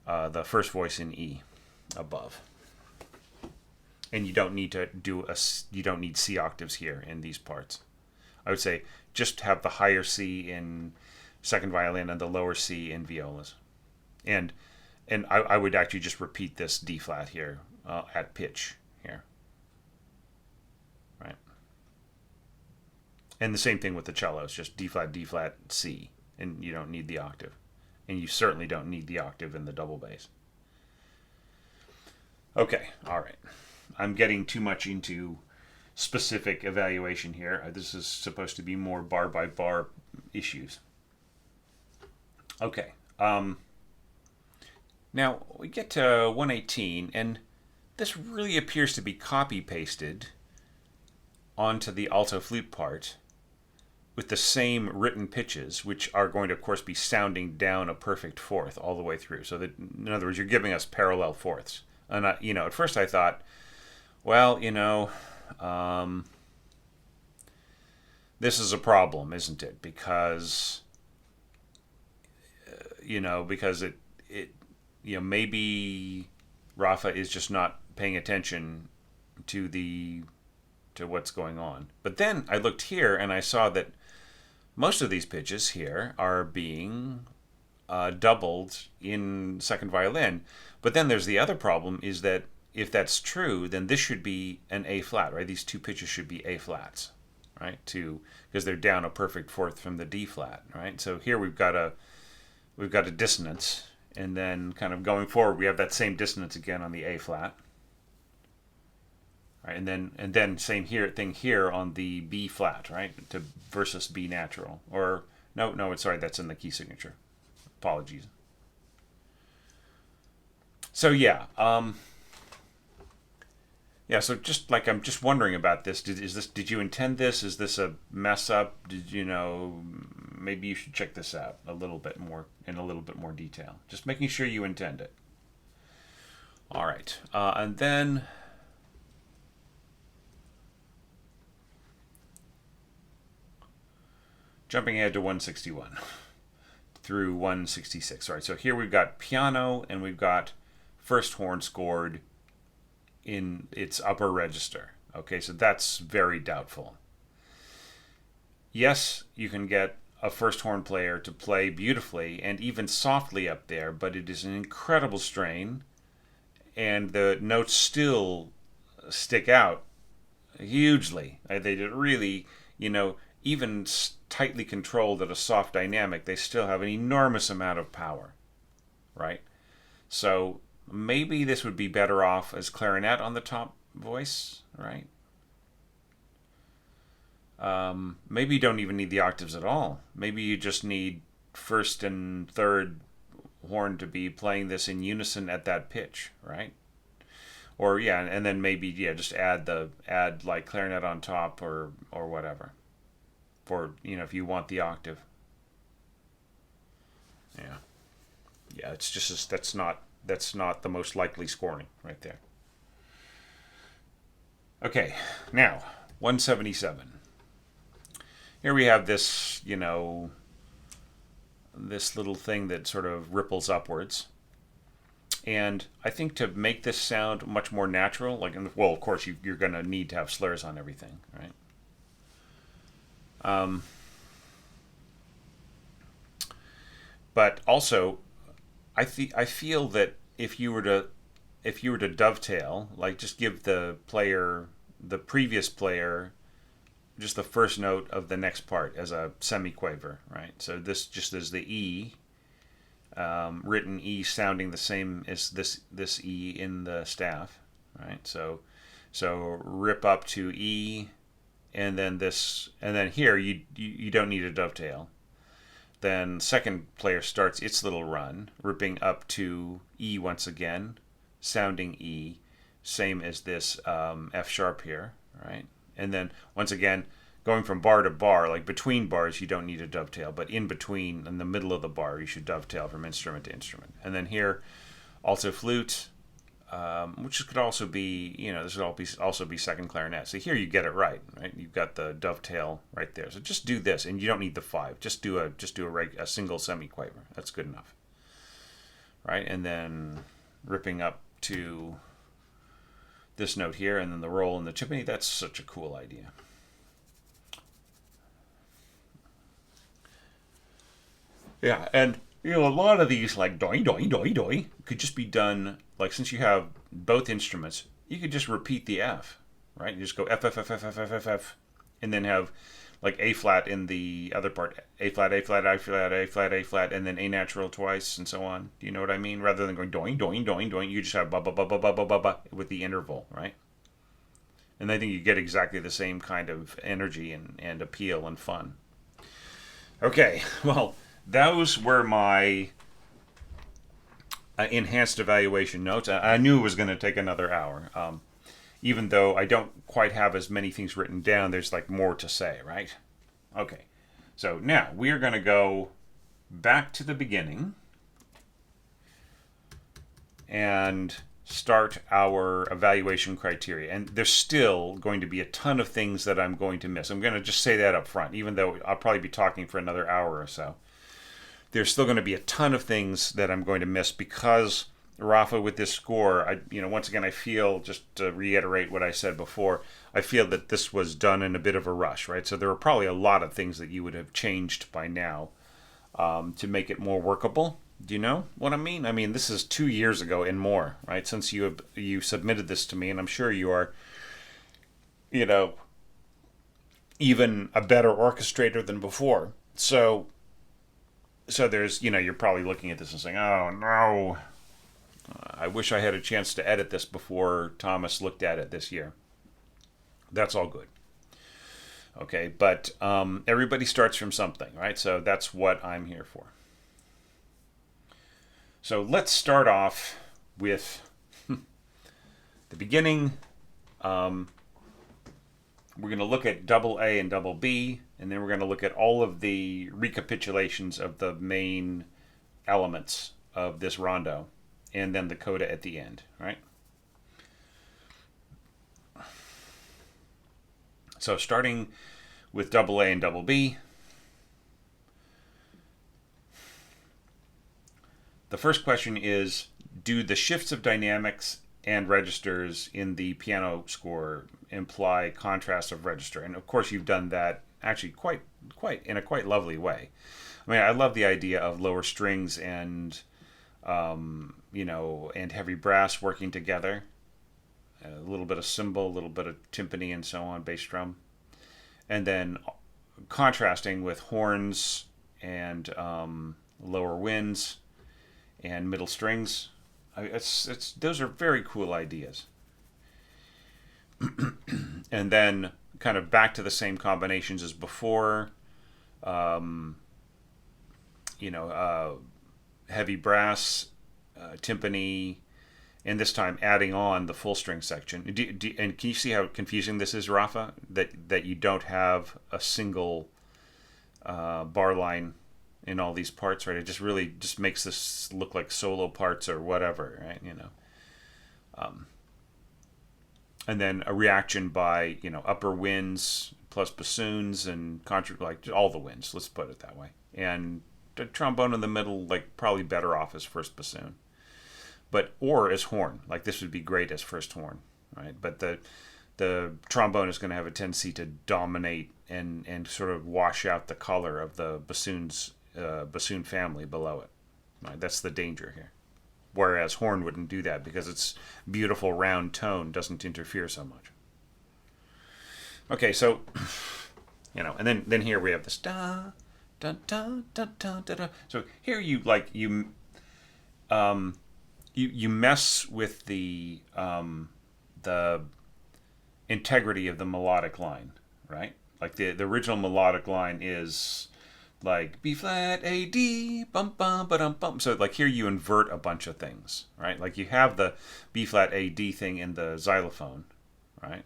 the first voice in E above. And you don't need C octaves here in these parts. I would say just have the higher C in second violin and the lower C in violas. And I would actually just repeat this D flat here at pitch here. Right. And the same thing with the cello. It's just D flat, C. And you don't need the octave. And you certainly don't need the octave in the double bass. Okay, all right. I'm getting too much into specific evaluation here. This is supposed to be more bar by bar issues. Okay. Now we get to 118, and this really appears to be copy pasted onto the alto flute part with the same written pitches, which are going to, of course, be sounding down a perfect fourth all the way through. So that, in other words, you're giving us parallel fourths. And at first I thought, well, this is a problem, isn't it? Because maybe Rafa is just not paying attention to what's going on. But then I looked here and I saw that most of these pitches here are being doubled in second violin. But then there's the other problem, is that if that's true, then this should be an A flat, right? These two pitches should be A flats, right? Because they're down a perfect fourth from the D flat, right? So here we've got a dissonance, and then kind of going forward we have that same dissonance again on the A flat, right? And then same thing here on the B flat, right? Versus B natural, or no, sorry, that's in the key signature. Apologies. So yeah. So just like, I'm just wondering about this. Did you intend this? Is this a mess up? Maybe you should check this out a little bit more detail. Just making sure you intend it. All right, and then jumping ahead to 161 through 166. All right, so here we've got piano and we've got first horn scored in its upper register. Okay, so that's very doubtful. Yes, you can get a first horn player to play beautifully and even softly up there, but it is an incredible strain, and the notes still stick out hugely. They really, even tightly controlled at a soft dynamic, they still have an enormous amount of power, right? So maybe this would be better off as clarinet on the top voice, right? Maybe you don't even need the octaves at all. Maybe you just need first and third horn to be playing this in unison at that pitch, right? Or yeah, and then maybe just add like clarinet on top or whatever. For if you want the octave. Yeah. Yeah, it's just that's not the most likely scoring right there. Okay, now 177. Here we have this, this little thing that sort of ripples upwards. And I think to make this sound much more natural, of course, you're going to need to have slurs on everything, right? But also, I feel that if you were to dovetail, like just give the previous player, just the first note of the next part as a semiquaver, right? So this just as the E, written E sounding the same as this E in the staff, right? So rip up to E, and then here you don't need a dovetail. Then second player starts its little run, ripping up to E once again, sounding E, same as this F sharp here, right? And then once again, going from bar to bar, like between bars, you don't need a dovetail, but in between, in the middle of the bar, you should dovetail from instrument to instrument. And then here, alto flute, which could also be, this would also be second clarinet. So here you get it right? You've got the dovetail right there. So just do this, and you don't need the 5. Just do a single semiquaver. That's good enough, right? And then ripping up to this note here, and then the roll and the timpani. That's such a cool idea. Yeah, and a lot of these like doi doi doi doi could just be done like since you have both instruments, you could just repeat the F, right? You just go F F F F F F F F, and then have like A flat in the other part, A flat A flat A flat A flat A flat, and then A natural twice, and so on. Do you know what I mean? Rather than going doing doing doing doing, you just have ba ba ba ba ba ba ba ba with the interval, right? And I think you get exactly the same kind of energy and appeal and fun. Okay, well, those were my enhanced evaluation notes. I knew it was going to take another hour. Even though I don't quite have as many things written down, there's like more to say, right? Okay, so now we are going to go back to the beginning and start our evaluation criteria. And there's still going to be a ton of things that I'm going to miss. I'm going to just say that up front, even though I'll probably be talking for another hour or so. There's still going to be a ton of things that I'm going to miss because Rafa, with this score, once again, I feel, just to reiterate what I said before, I feel that this was done in a bit of a rush, right? So there were probably a lot of things that you would have changed by now to make it more workable. Do you know what I mean? I mean, this is 2 years ago and more, right? Since you submitted this to me, and I'm sure you are, even a better orchestrator than before. So there's, you're probably looking at this and saying, oh no, I wish I had a chance to edit this before Thomas looked at it this year. That's all good. Okay, but everybody starts from something, right? So that's what I'm here for. So let's start off with the beginning. We're going to look at double A and double B, and then we're going to look at all of the recapitulations of the main elements of this rondo, and then the coda at the end, right? So starting with double A and double B, the first question is, do the shifts of dynamics and registers in the piano score imply contrast of register? And of course you've done that actually quite in a quite lovely way. I mean, I love the idea of lower strings and and heavy brass working together. A little bit of cymbal, a little bit of timpani and so on, bass drum. And then contrasting with horns and lower winds and middle strings. It's those are very cool ideas. And then kind of back to the same combinations as before. Um, Heavy brass, timpani, and this time adding on the full string section. And can you see how confusing this is, Rafa? That you don't have a single bar line in all these parts, right? It just really just makes this look like solo parts or whatever, right? And then a reaction by upper winds plus bassoons and like all the winds. Let's put it that way. And the trombone in the middle, like probably better off as first bassoon, or as horn. Like this would be great as first horn, right? But the trombone is going to have a tendency to dominate and sort of wash out the color of the bassoon family below it. Right? That's the danger here. Whereas horn wouldn't do that because its beautiful round tone doesn't interfere so much. Okay, so and then here we have this da da da da da da da. So here you mess with the integrity of the melodic line, right? Like the original melodic line is like B flat A D bum bum ba bum. So like here you invert a bunch of things, right? Like you have the B flat A D thing in the xylophone, right?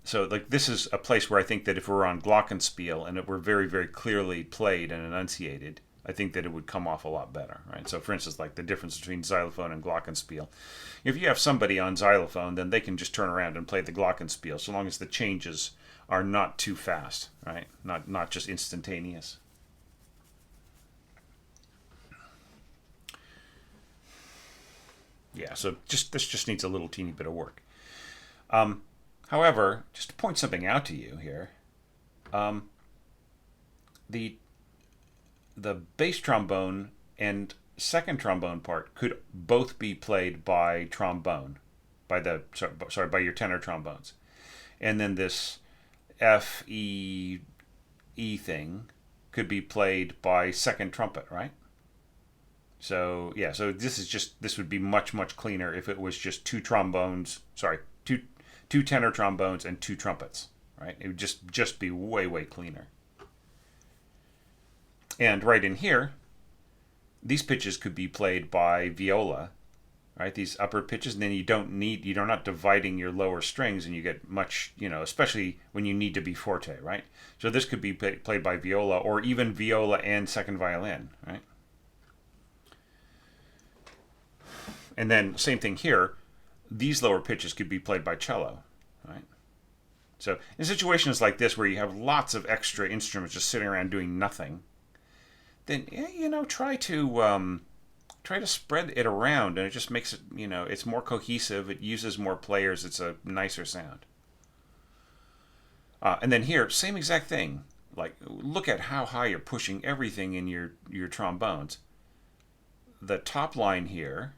So like this is a place where I think that if we're on glockenspiel and it were very very clearly played and enunciated, I think that it would come off a lot better, right? So for instance, like the difference between xylophone and glockenspiel. If you have somebody on xylophone, then they can just turn around and play the glockenspiel so long as the changes are not too fast, right? Not just instantaneous. Yeah, so this just needs a little teeny bit of work. However, just to point something out to you here, the bass trombone and second trombone part could both be played by trombone, by your tenor trombones, and then this F E E thing could be played by second trumpet, right? So yeah, so this would be much cleaner if it was just two tenor trombones and two trumpets, right? It would just be way cleaner. And right in here, these pitches could be played by viola, right? These upper pitches, and then you're not dividing your lower strings, and you get much, especially when you need to be forte, right? So this could be played by viola, or even viola and second violin, right? And then same thing here, these lower pitches could be played by cello, right? So in situations like this where you have lots of extra instruments just sitting around doing nothing, then try to spread it around, and it just makes it it's more cohesive. It uses more players. It's a nicer sound. And then here, same exact thing. Like look at how high you're pushing everything in your trombones. The top line here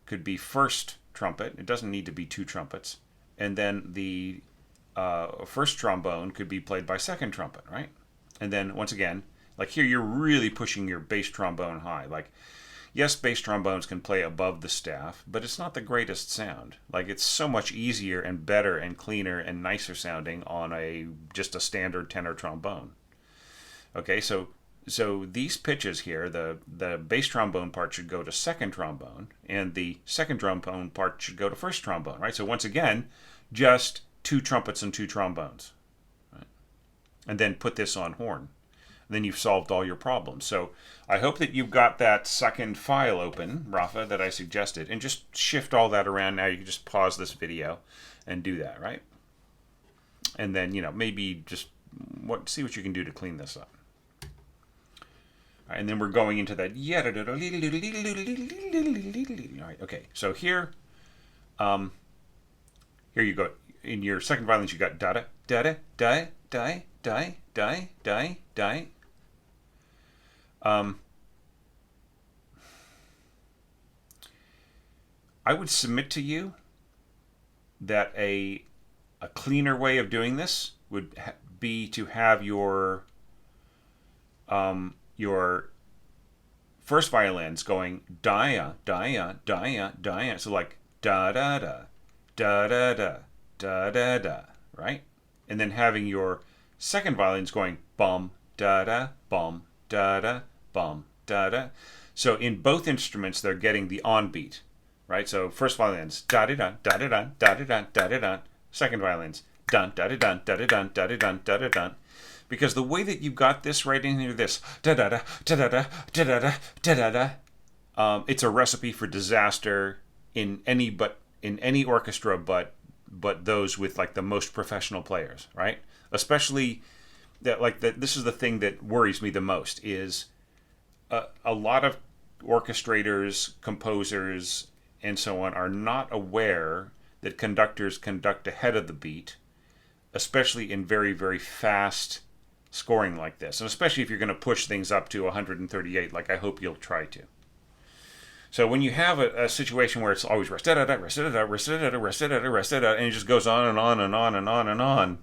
could be first trumpet. It doesn't need to be two trumpets. And then the first trombone could be played by second trumpet, right? And then once again, like here, you're really pushing your bass trombone high. Like, yes, bass trombones can play above the staff, but it's not the greatest sound. Like, it's so much easier and better and cleaner and nicer sounding on just a standard tenor trombone. Okay, so these pitches here, the bass trombone part should go to second trombone, and the second trombone part should go to first trombone, right? So once again, just two trumpets and two trombones, right? And then put this on horn. Then you've solved all your problems. So I hope that you've got that second file open, Rafa, that I suggested, and just shift all that around. Now you can just pause this video and do that, right? And then, maybe just see what you can do to clean this up. All right, and then we're going into that. All right, okay. So here you go. In your second violins, you got da da da da da da da da da da. I would submit to you that a cleaner way of doing this be to have your first violins going dia dia dia dia, so like da da da da da da da da da, right? And then having your second violins going bum da da bum da da bum da da. So in both instruments, they're getting the on beat, right? So first violins da da da da da da da da da da da. Second violins dun da da dun da da dun da da dun da da dun. Because the way that you got this right in here, this da da da da da da da da da da da, it's a recipe for disaster in any orchestra, but those with like the most professional players, right? Especially that this is the thing that worries me the most is a lot of orchestrators, composers, and so on are not aware that conductors conduct ahead of the beat, especially in very, very fast scoring like this, and especially if you're going to push things up to 138, like I hope you'll try to. So when you have a situation where it's always rest da da da rest da da rest da da rest da da rest da da, and it just goes on and on and on and on and on,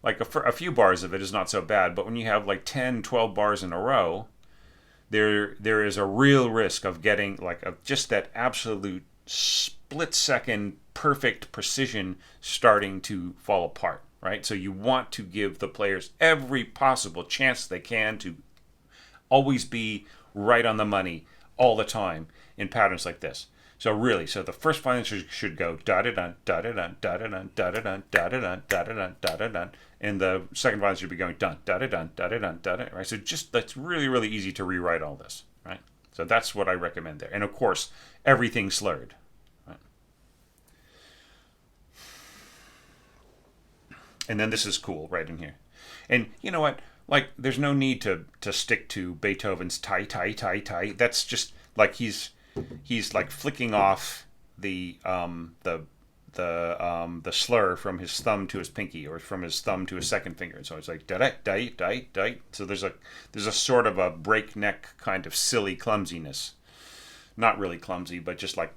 like a few bars of it is not so bad, but when you have like 10, 12 bars in a row, there is a real risk of getting like just that absolute split second perfect precision starting to fall apart, right? So you want to give the players every possible chance they can to always be right on the money all the time in patterns like this. So really, the first violin should go da da da da da da da da da da da da da da da da da da da, and the second violin should be going dun da da dun da da dun da da, right? So just that's really, really easy to rewrite all this, right? So that's what I recommend there, and of course everything slurred, right? And then this is cool right in here, and you know what? Like, there's no need to stick to Beethoven's tie tie tie tie. That's just like he's like flicking off the slur from his thumb to his pinky, or from his thumb to his second finger. So it's like da da da da da. So there's a sort of a breakneck kind of silly clumsiness, not really clumsy, but just like,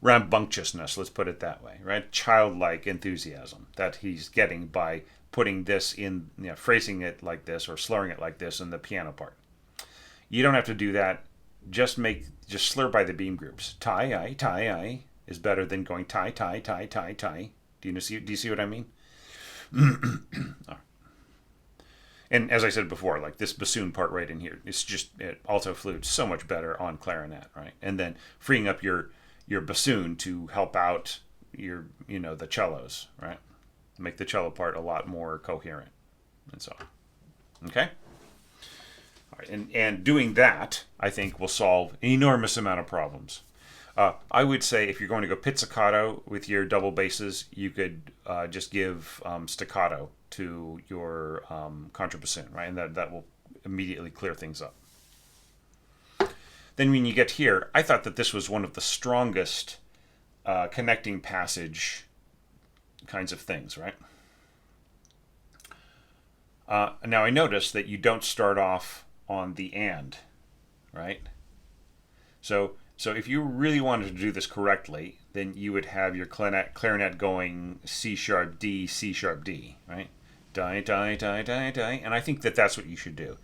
rambunctiousness. Let's put it that way, right? Childlike enthusiasm that he's getting by putting this in, phrasing it like this or slurring it like this in the piano part. You don't have to do that. Just slur by the beam groups. Tie I is better than going tie tie tie tie tie. Do you see what I mean? And as I said before, like this bassoon part right in here, alto flute so much better on clarinet, right? And then freeing up your bassoon to help out the cellos, right? Make the cello part a lot more coherent, and so on. Okay. All right, and doing that, I think, will solve an enormous amount of problems. I would say if you're going to go pizzicato with your double basses, you could just give staccato to your contrabassoon, right? And that will immediately clear things up. Then when you get here, I thought that this was one of the strongest connecting passage kinds of things, right? Now I noticed that you don't start off on the and, right? So if you really wanted to do this correctly, then you would have your clarinet going C sharp D, C sharp D, right? Die die die die die, and I think that that's what you should do.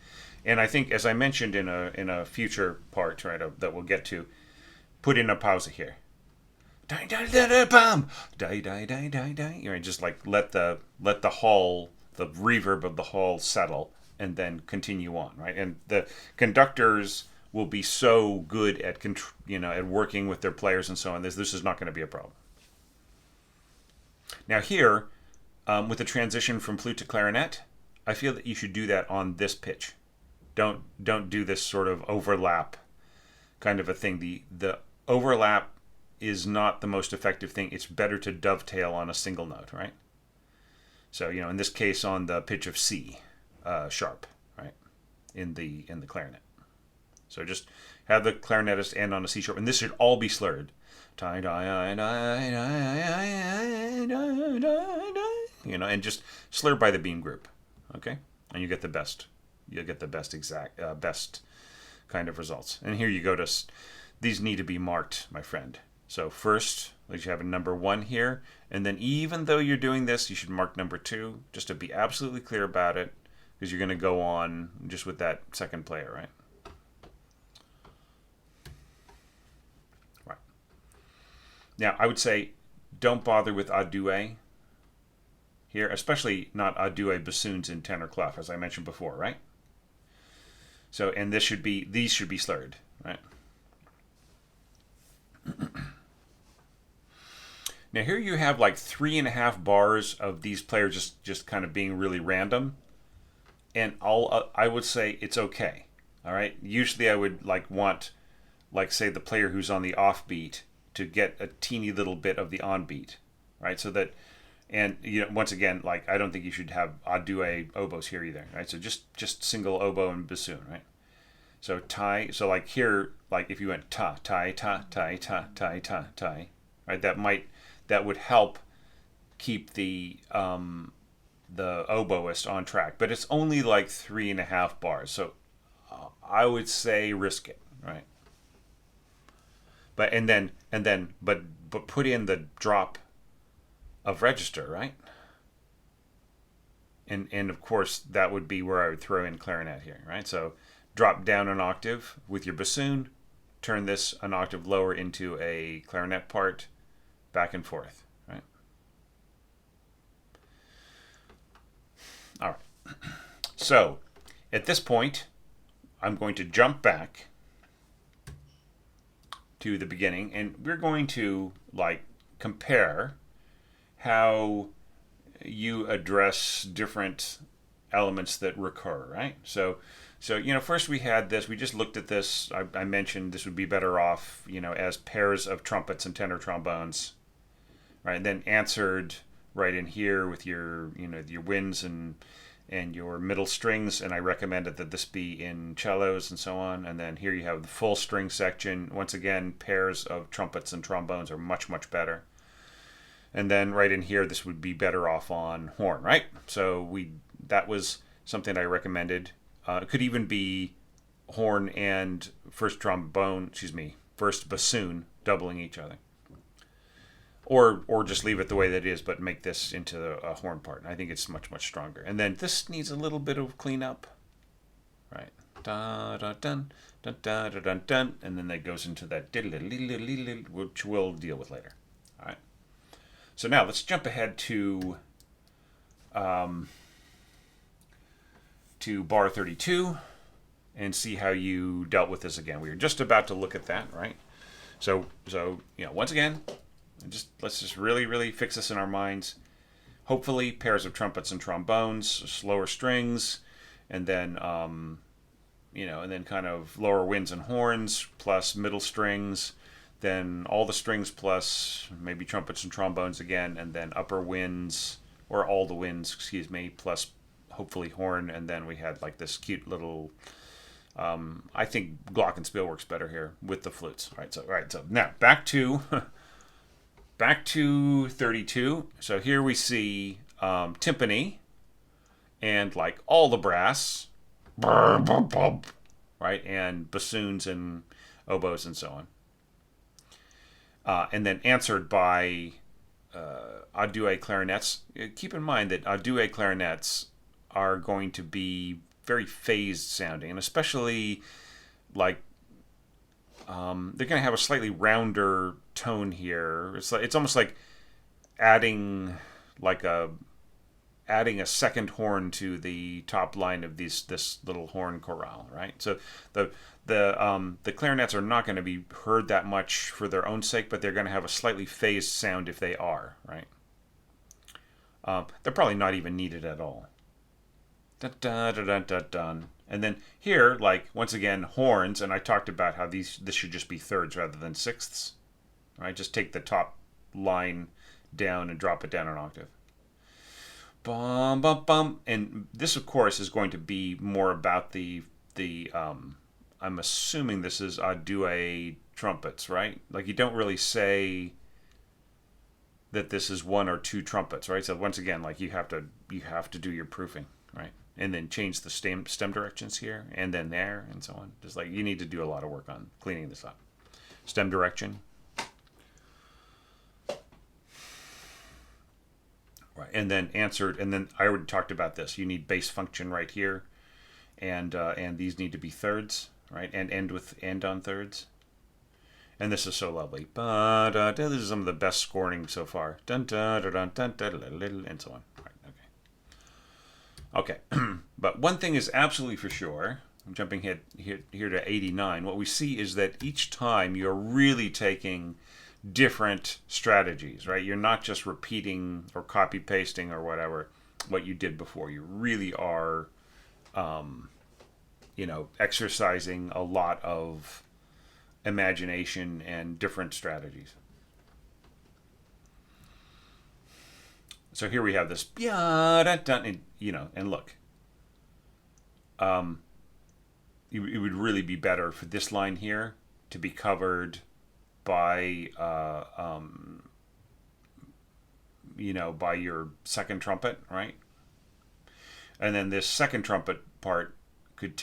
And I think, as I mentioned in a future part, right, that we'll get to, put in a pause here. Die die die die bam, die die die die die. Just like let the hall, the reverb of the hall settle, and then continue on, right? And the conductors will be so good at at working with their players and so on. This is not going to be a problem. Now here, with the transition from flute to clarinet, I feel that you should do that on this pitch. Don't do this sort of overlap kind of a thing. The overlap is not the most effective thing. It's better to dovetail on a single note, right? So, in this case on the pitch of C sharp, right? In the clarinet. So just have the clarinetist end on a C sharp, and this should all be slurred. And just slur by the beam group, okay? And you get the best. You'll get the best kind of results. And here you go these need to be marked, my friend. So first, you have a number 1 here, and then even though you're doing this, you should mark number 2 just to be absolutely clear about it, because you're going to go on just with that second player, right? Right. Now, I would say don't bother with a deux here, especially not a deux bassoons in tenor clef, as I mentioned before, right? So, and these should be slurred, right? Now here you have like 3.5 bars of these players just kind of being really random, and I would say it's okay. All right. Usually I would want say the player who's on the offbeat to get a teeny little bit of the onbeat, right? So that, and once again, I don't think you should have a deux oboes here either, right? So just single oboe and bassoon, right? So tie. So here, if you went ta tie ta tie ta tie ta tie, right? That would help keep the oboist on track, but it's only 3.5 bars, so I would say risk it, right? But but put in the drop of register, right? And of course that would be where I would throw in clarinet here, right? So drop down an octave with your bassoon, turn this an octave lower into a clarinet part, back and forth, right? All right. So at this point, I'm going to jump back to the beginning, and we're going to compare how you address different elements that recur, right? So first we had this. We just looked at this. I mentioned this would be better off, as pairs of trumpets and tenor trombones, right? And then answered right in here with your your winds and your middle strings, and I recommended that this be in cellos and so on. And then here you have the full string section. Once again, pairs of trumpets and trombones are much better. And then right in here, this would be better off on horn, right? So that was something I recommended. It could even be horn and first bassoon doubling each other. Or just leave it the way that it is, but make this into a horn part. I think it's much stronger. And then this needs a little bit of cleanup, right? Da da dun dun da da dun dun, and then that goes into that which we'll deal with later. All right. So now let's jump ahead to bar 32 and see how you dealt with this again. We were just about to look at that, right? So once again, let's just really fix this in our minds. Hopefully pairs of trumpets and trombones, slower strings, and then and then kind of lower winds and horns plus middle strings, then all the strings plus maybe trumpets and trombones again, and then upper winds, or all the winds, plus hopefully horn, and then we had this cute little I think glockenspiel works better here with the flutes. All right, so now back to 32. So here we see timpani and all the brass, right, and bassoons and oboes and so on. And then answered by a deux clarinets. Keep in mind that a deux clarinets are going to be very phased sounding, and especially they're going to have a slightly rounder tone here. It's almost like adding a second horn to the top line of this little horn chorale, right? So the clarinets are not going to be heard that much for their own sake, but they're going to have a slightly phased sound if they are, right? They're probably not even needed at all. Dun, dun, dun, dun, dun, dun. And then here, once again, horns, and I talked about how this should just be thirds rather than sixths, right? Just take the top line down and drop it down an octave. Bum, bum, bum. And this, of course, is going to be more about the I'm assuming this is a deux trumpets, right? You don't really say that this is one or two trumpets, right? So once again, you have to do your proofing, right? And then change the stem directions here and then there and so on. Just you need to do a lot of work on cleaning this up. Stem direction. Right, and then answered, and then I already talked about this. You need bass function right here, and these need to be thirds, right, and end on thirds. And this is so lovely. This is some of the best scoring so far. And so on. Right, okay. Okay. But one thing is absolutely for sure. I'm jumping here to 89. What we see is that each time you're really taking different strategies, right? You're not just repeating or copy pasting or whatever what you did before. You really are, exercising a lot of imagination and different strategies. So here we have this, and look, it would really be better for this line here to be covered by, by your second trumpet, right? And then this second trumpet part could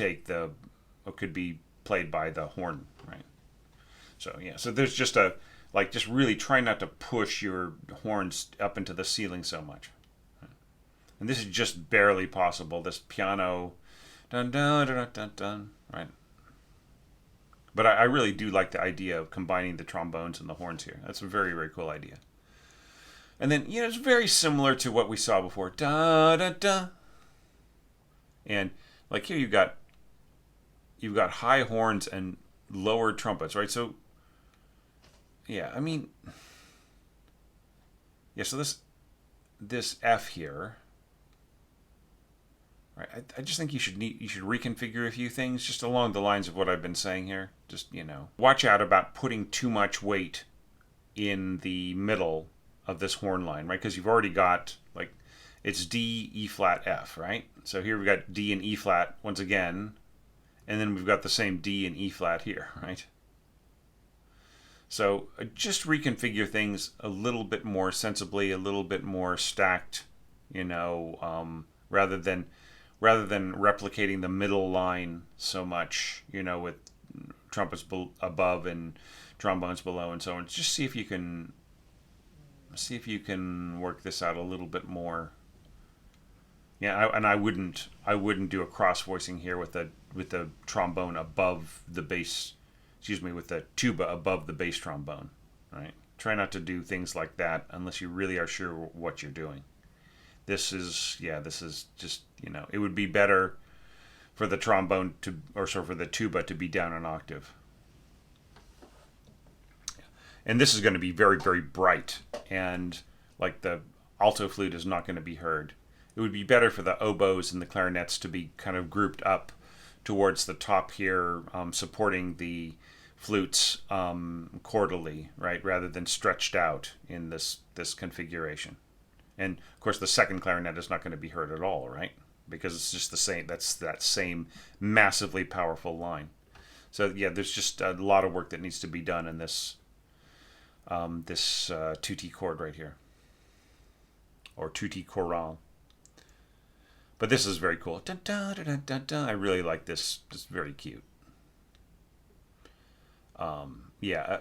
be played by the horn, right? So yeah, so there's just just really try not to push your horns up into the ceiling so much. And this is just barely possible. This piano, dun dun dun dun dun, right? But I really do like the idea of combining the trombones and the horns here. That's a very, very cool idea. And then it's very similar to what we saw before. Da da da. And like here you've got high horns and lower trumpets, right? So yeah, I mean, yeah. So this F here, right? I just think you should reconfigure a few things just along the lines of what I've been saying here. Just watch out about putting too much weight in the middle of this horn line, right? Because you've already got it's D, E flat, F, right? So here we've got D and E flat once again, and then we've got the same D and E flat here, right? So just reconfigure things a little bit more sensibly, a little bit more stacked, rather than replicating the middle line so much, with trumpets above and trombones below and so on. Just see if you can work this out a little bit more. Yeah, I wouldn't do a cross voicing here with the trombone above the bass. With the tuba above the bass trombone, right? Try not to do things like that unless you really are sure what you're doing. This is just, it would be better for the trombone for the tuba to be down an octave. And this is going to be very, very bright, and the alto flute is not going to be heard. It would be better for the oboes and the clarinets to be kind of grouped up towards the top here, supporting the flutes chordally, right, rather than stretched out in this configuration. And of course, the second clarinet is not going to be heard at all, right, because it's just the same. That's that same massively powerful line. So yeah, there's just a lot of work that needs to be done in this tutti chord right here, or tutti chorale. But this is very cool. Dun, dun, dun, dun, dun, dun. I really like this. It's very cute. A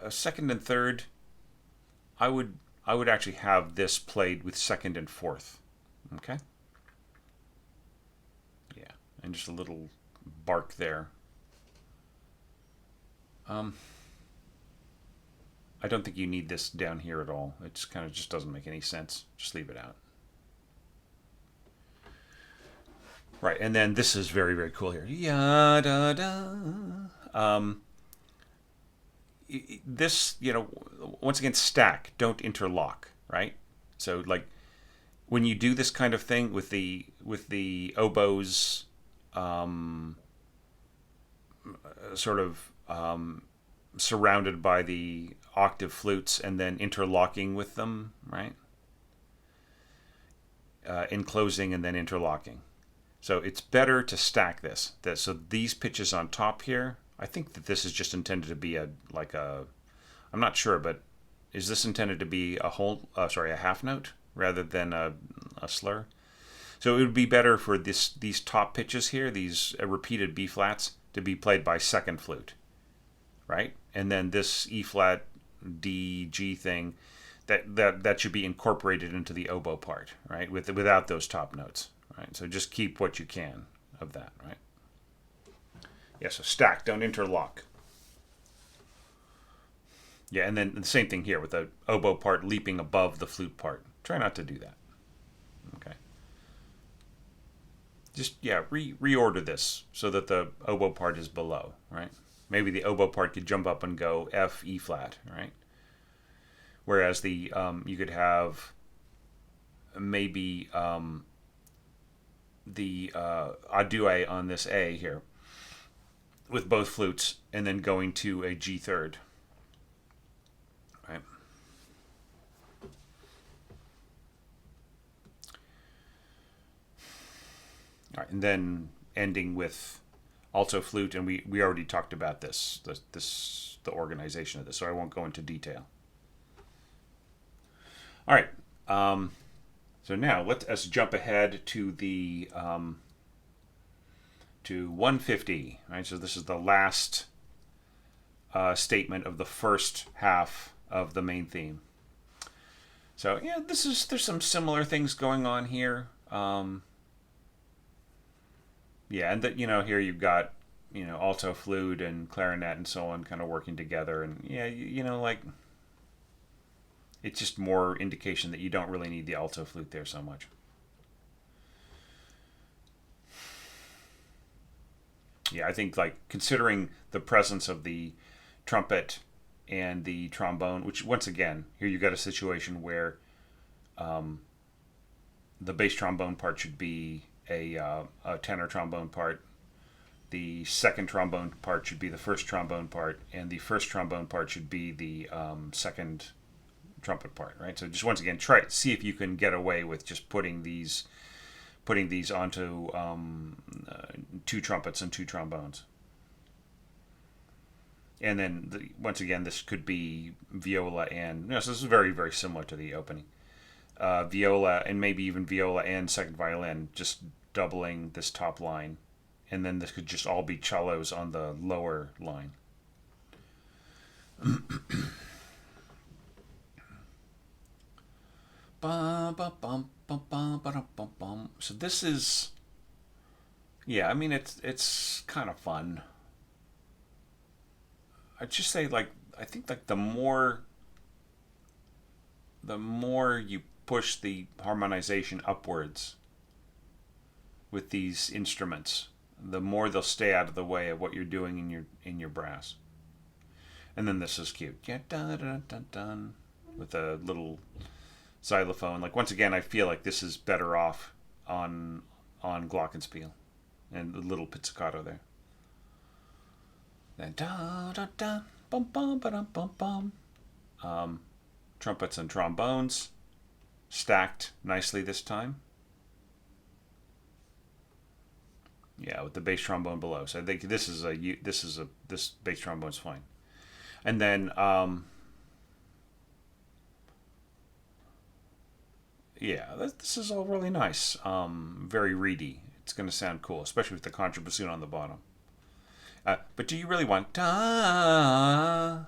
second and third, I would actually have this played with second and fourth. Okay. Yeah, and just a little bark there. I don't think you need this down here at all. It just doesn't make any sense. Just leave it out. Right, and then this is very, very cool here. Ya da da. This, once again, stack. Don't interlock. Right. So when you do this kind of thing with the oboes, surrounded by the octave flutes and then interlocking with them, right? Enclosing and then interlocking. So it's better to stack this. So these pitches on top here, I think that this is just intended to be I'm not sure, but is this intended to be a half note rather than a slur? So it would be better for these top pitches here, these repeated B flats, to be played by second flute, right? And then this E flat, D, G thing, that should be incorporated into the oboe part, right? Without those top notes, right? So just keep what you can of that, right? Yeah, so stack, don't interlock. Yeah, and then the same thing here with the oboe part leaping above the flute part. Try not to do that. Okay. Just, yeah, reorder this so that the oboe part is below, right? Maybe the oboe part could jump up and go F, E flat, right? Whereas the you could have maybe the adue on this A here with both flutes and then going to a G third, right? All right, and then ending with alto flute, and we already talked about the organization of this, so I won't go into detail. All right, so now let us jump ahead to the to 150. Right, so this is the last statement of the first half of the main theme. So yeah, there's some similar things going on here. Yeah, and that here you've got alto flute and clarinet and so on kind of working together, and yeah, like it's just more indication that you don't really need the alto flute there so much. Yeah, I think like considering the presence of the trumpet and the trombone, which once again here you've got a situation where the bass trombone part should be a tenor trombone part. The second trombone part should be the first trombone part, and the first trombone part should be the second trumpet part, right? So just once again, see if you can get away with just putting these onto two trumpets and two trombones. And then once again, this could be viola and so this is very, very similar to the opening. Viola and maybe even viola and second violin, just doubling this top line, and then this could just all be cellos on the lower line. So this is, yeah, I mean it's kind of fun. I'd just say I think the more you push the harmonization upwards with these instruments, the more they'll stay out of the way of what you're doing in your brass. And then this is cute. Yeah, dun, dun, dun, dun, with a little xylophone. Like once again, I feel like this is better off on glockenspiel and the little pizzicato there. Then da da da bum bum ba bum bum. Trumpets and trombones stacked nicely this time. Yeah, with the bass trombone below. So I think this bass trombone's fine. And then yeah, this is all really nice. Very reedy. It's going to sound cool, especially with the contrabassoon on the bottom. But do you really want ta?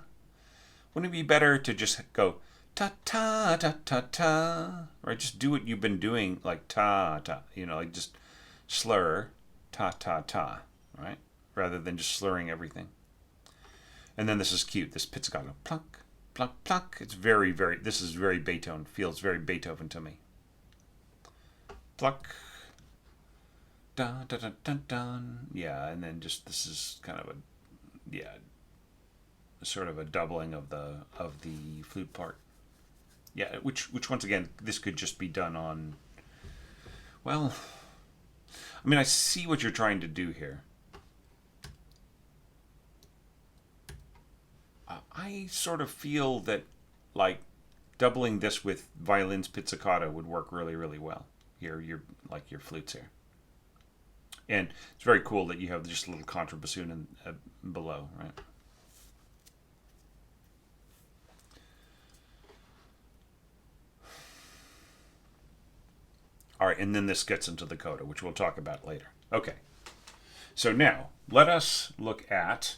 Wouldn't it be better to just go ta ta ta ta ta? Right? Just do what you've been doing, like ta ta. Like just slur ta ta ta. Right? Rather than just slurring everything. And then this is cute. This pizzicato, plunk, plunk, plunk. It's very, very. This is very Beethoven. Feels very Beethoven to me. Pluck. Dun, dun, dun, dun, dun. Yeah, and then just this is kind of sort of a doubling of the flute part. Yeah, which once again, this could just be done on. Well, I mean, I see what you're trying to do here. I sort of feel that like doubling this with violin's pizzicato would work really, really well. Here, your flutes here. And it's very cool that you have just a little contrabassoon below, right? All right, and then this gets into the coda, which we'll talk about later. Okay, so now let us look at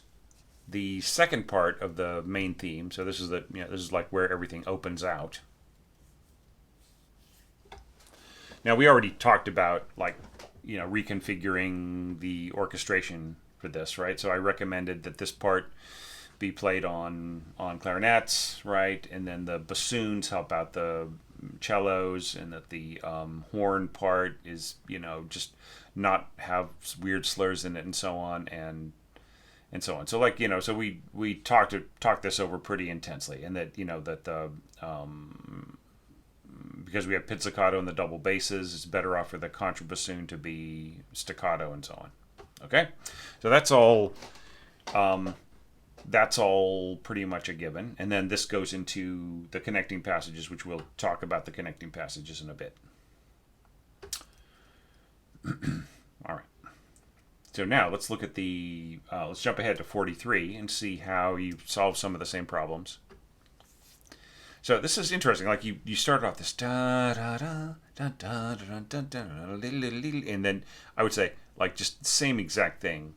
the second part of the main theme. So this is this is like where everything opens out. Now we already talked about like reconfiguring the orchestration for this, right? So I recommended that this part be played on clarinets, right, and then the bassoons help out the cellos, and that the horn part is just not have weird slurs in it, and so on, and so on. So like so we talked this over pretty intensely, and that that the because we have pizzicato and the double basses, it's better off for the contrabassoon to be staccato and so on. Okay, so that's all. That's all pretty much a given, and then this goes into the connecting passages, which we'll talk about the connecting passages in a bit. All right. So now let's look at the. Let's jump ahead to 43 and see how you solve some of the same problems. So this is interesting. Like you started off this da da da da da da da da, and then I would say like just the same exact thing.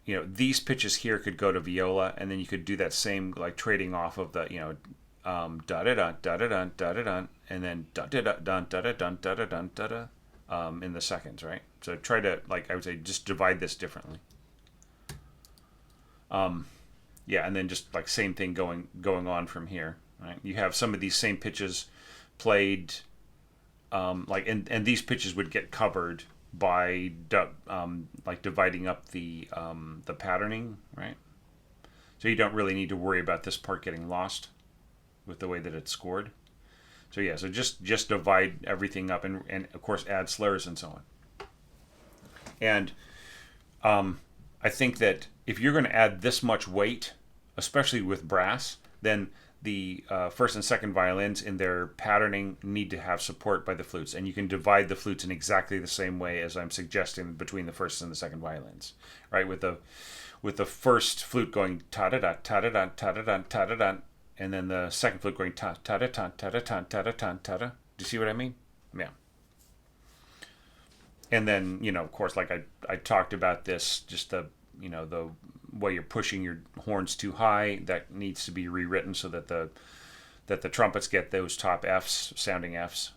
These pitches here could go to viola, and then you could do that same like trading off of the da da da da da da da da, and then da da da da da da da da da da da in the seconds, right? So try to I would say just divide this differently. Yeah, and then just like same thing going on from here, right? You have some of these same pitches played, and these pitches would get covered by dividing up the patterning, right? So you don't really need to worry about this part getting lost with the way that it's scored. So yeah, so just divide everything up, and of course add slurs and so on. And I think that if you're going to add this much weight, especially with brass, then the first and second violins in their patterning need to have support by the flutes, and you can divide the flutes in exactly the same way as I'm suggesting between the first and the second violins, right? With the first flute going ta da da ta da da ta da da ta da da, and then the second flute going ta ta da ta ta da ta ta da ta ta da. Do you see what I mean? Yeah. And then of course, like I talked about this, just the the way you're pushing your horns too high, that needs to be rewritten so that the trumpets get those top Fs, sounding Fs,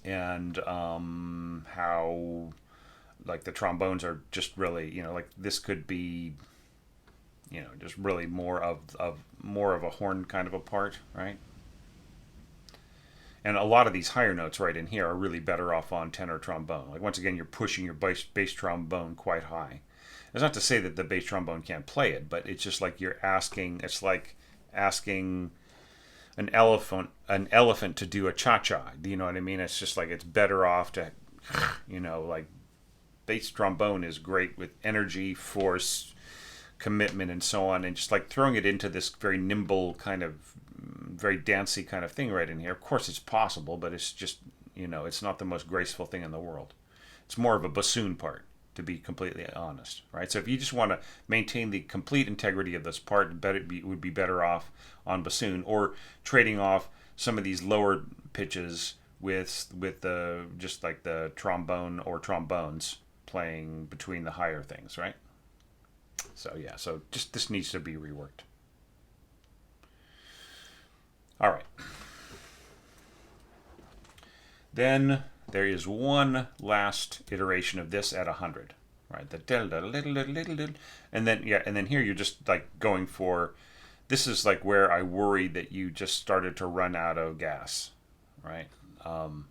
and how like the trombones are just really like this could be just really more of a horn kind of a part, right? And a lot of these higher notes right in here are really better off on tenor trombone. Like once again, you're pushing your bass trombone quite high. It's not to say that the bass trombone can't play it, but it's just like it's like asking an elephant to do a cha-cha. Do you know what I mean? It's just like it's better off to, like bass trombone is great with energy, force, commitment, and so on, and just like throwing it into this very nimble kind of, very dancey kind of thing right in here. Of course, it's possible, but it's just it's not the most graceful thing in the world. It's more of a bassoon part, to be completely honest, right? So if you just want to maintain the complete integrity of this part, would be better off on bassoon, or trading off some of these lower pitches with the just like the trombone or trombones playing between the higher things, right? So yeah, so just this needs to be reworked. All right. Then there is one last iteration of this at 100, right? And then here you're just like going for, this is like where I worry that you just started to run out of gas, right? And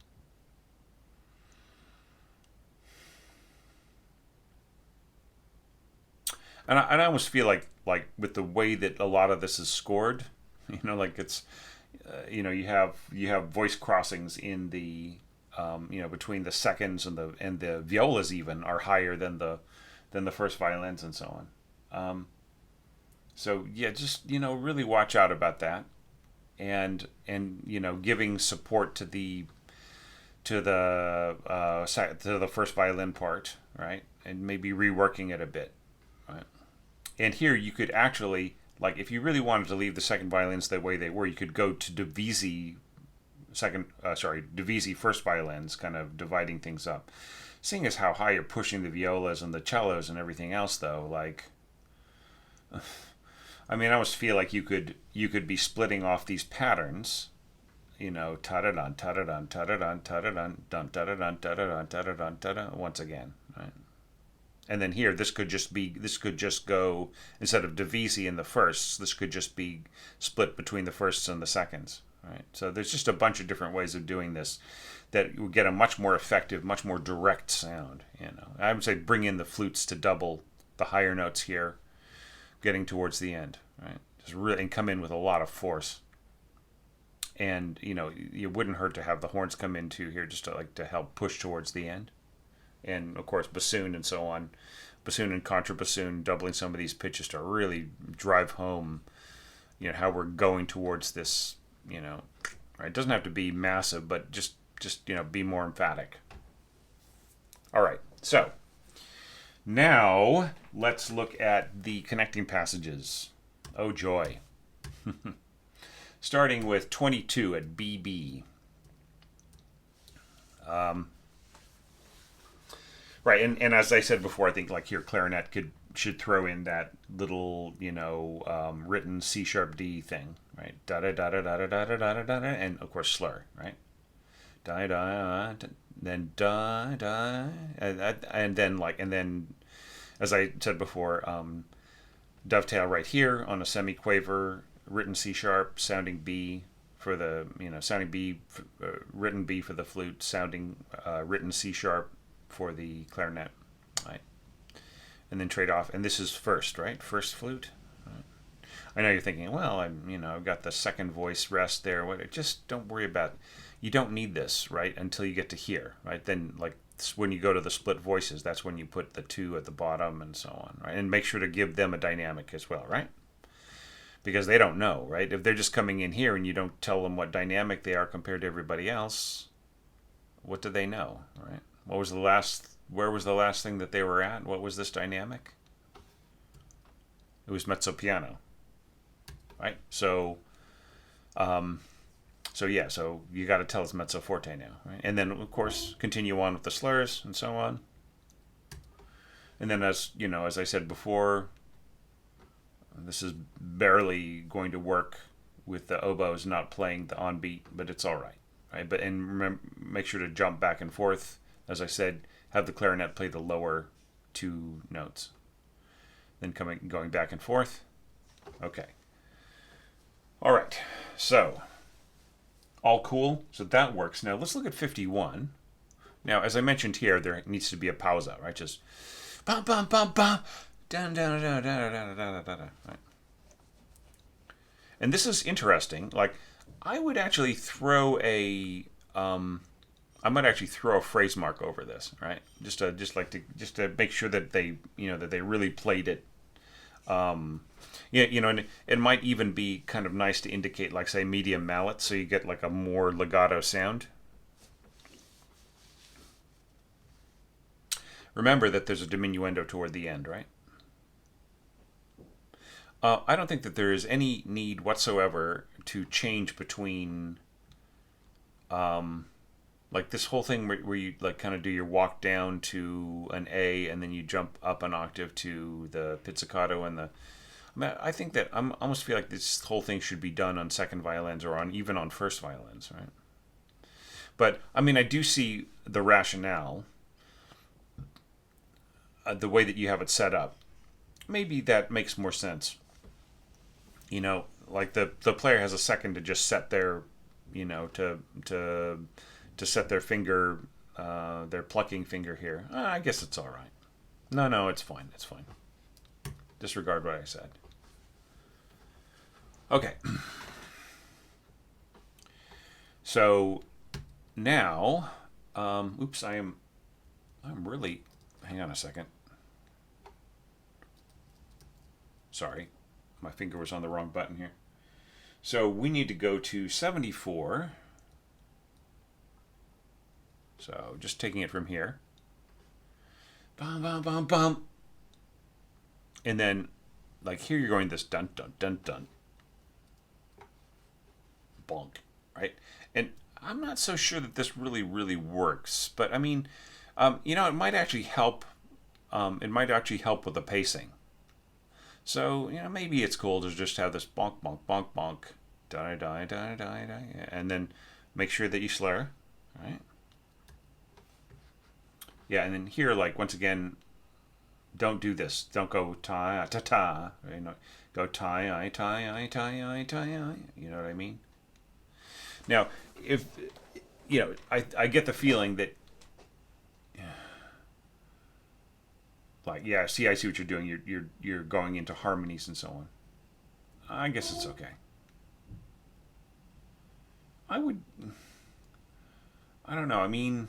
I almost feel like with the way that a lot of this is scored, like it's, you have voice crossings in the between the seconds, and the violas even are higher than the first violins and so on. So yeah, just really watch out about that, and giving support to the first violin part, right, and maybe reworking it a bit, right. And here you could actually, like, if you really wanted to leave the second violins the way they were, you could go to Divisi first violins, kind of dividing things up. Seeing as how high you're pushing the violas and the cellos and everything else, though, like, I mean, I almost feel like you could be splitting off these patterns, you know, ta-da-dun, ta-da-dun, ta-da-dun, ta-da-dun, dun, ta-da-dun, ta-da-dun, ta-da-dun, ta-da, once again, right? And then here, this could just go, instead of divisi in the firsts, this could just be split between the firsts and the seconds, right? So there's just a bunch of different ways of doing this that will get a much more effective, much more direct sound, you know. I would say bring in the flutes to double the higher notes here, getting towards the end, right? Just really, and come in with a lot of force. And, you know, it wouldn't hurt to have the horns come into here just to help push towards the end. And of course bassoon and so on, bassoon and contrabassoon, doubling some of these pitches to really drive home, you know, how we're going towards this, you know, right? It doesn't have to be massive, but just you know, be more emphatic. All right, so now let's look at the connecting passages. Oh joy. Starting with 22 at BB. Right, and as I said before, I think like here clarinet should throw in that little, you know, written C sharp D thing, right? Da da da da da da da da da da, and of course slur, right? Da da, then da da, and then as I said before, dovetail right here on a semiquaver, written C sharp, sounding B for the, you know, sounding B, written B for the flute, sounding written C sharp for the clarinet, right? And then trade off, and this is first, right? First flute. Right? I know you're thinking, well, I've got the second voice rest there. What? Just don't worry about. You don't need this, right? Until you get to here, right? Then, like when you go to the split voices, that's when you put the two at the bottom and so on, right? And make sure to give them a dynamic as well, right? Because they don't know, right? If they're just coming in here and you don't tell them what dynamic they are compared to everybody else, what do they know, right? Where was the last thing that they were at? What was this dynamic? It was mezzo piano, right? So you got to tell us mezzo forte now, right? And then of course continue on with the slurs and so on. And then as I said before, this is barely going to work with the oboes not playing the on beat, but it's all right, right? But and remember, make sure to jump back and forth. As I said, have the clarinet play the lower two notes. Then going back and forth. Okay. All right. So, all cool. So that works. Now let's look at 51. Now, as I mentioned here, there needs to be a pausa, right? Just bum bum bum bum, down down down down down down down. Right. And this is interesting. Like, I would actually throw a I might actually throw a phrase mark over this, right? Just to make sure that they really played it. And it might even be kind of nice to indicate, like, say, medium mallet, so you get like a more legato sound. Remember that there's a diminuendo toward the end, right? I don't think that there is any need whatsoever to change between like this whole thing where you like kind of do your walk down to an A and then you jump up an octave to the pizzicato and the. I think that I almost feel like this whole thing should be done on second violins or even on first violins, right? But I mean, I do see the rationale, the way that you have it set up. Maybe that makes more sense. You know, like the player has a second to just set their, to set their finger, their plucking finger here. I guess it's all right. No, it's fine. It's fine. Disregard what I said. Okay. So now, oops, I'm really, hang on a second. Sorry, my finger was on the wrong button here. So we need to go to 74. So just taking it from here. Bum, bum, bum, bum. And then, like here you're going this dun, dun, dun, dun. Bonk, right? And I'm not so sure that this really, really works. But I mean, it might actually help. It might actually help with the pacing. So, maybe it's cool to just have this bonk, bonk, bonk, bonk. da da da da da, and then make sure that you slur, right? Yeah, and then here, like once again, don't do this. Don't go ta ta ta. Right? No, go tie I tie I tie I tie I. You know what I mean? Now, if I get the feeling that, like, yeah, see, I see what you're doing. You're going into harmonies and so on. I guess it's okay. I would. I don't know. I mean,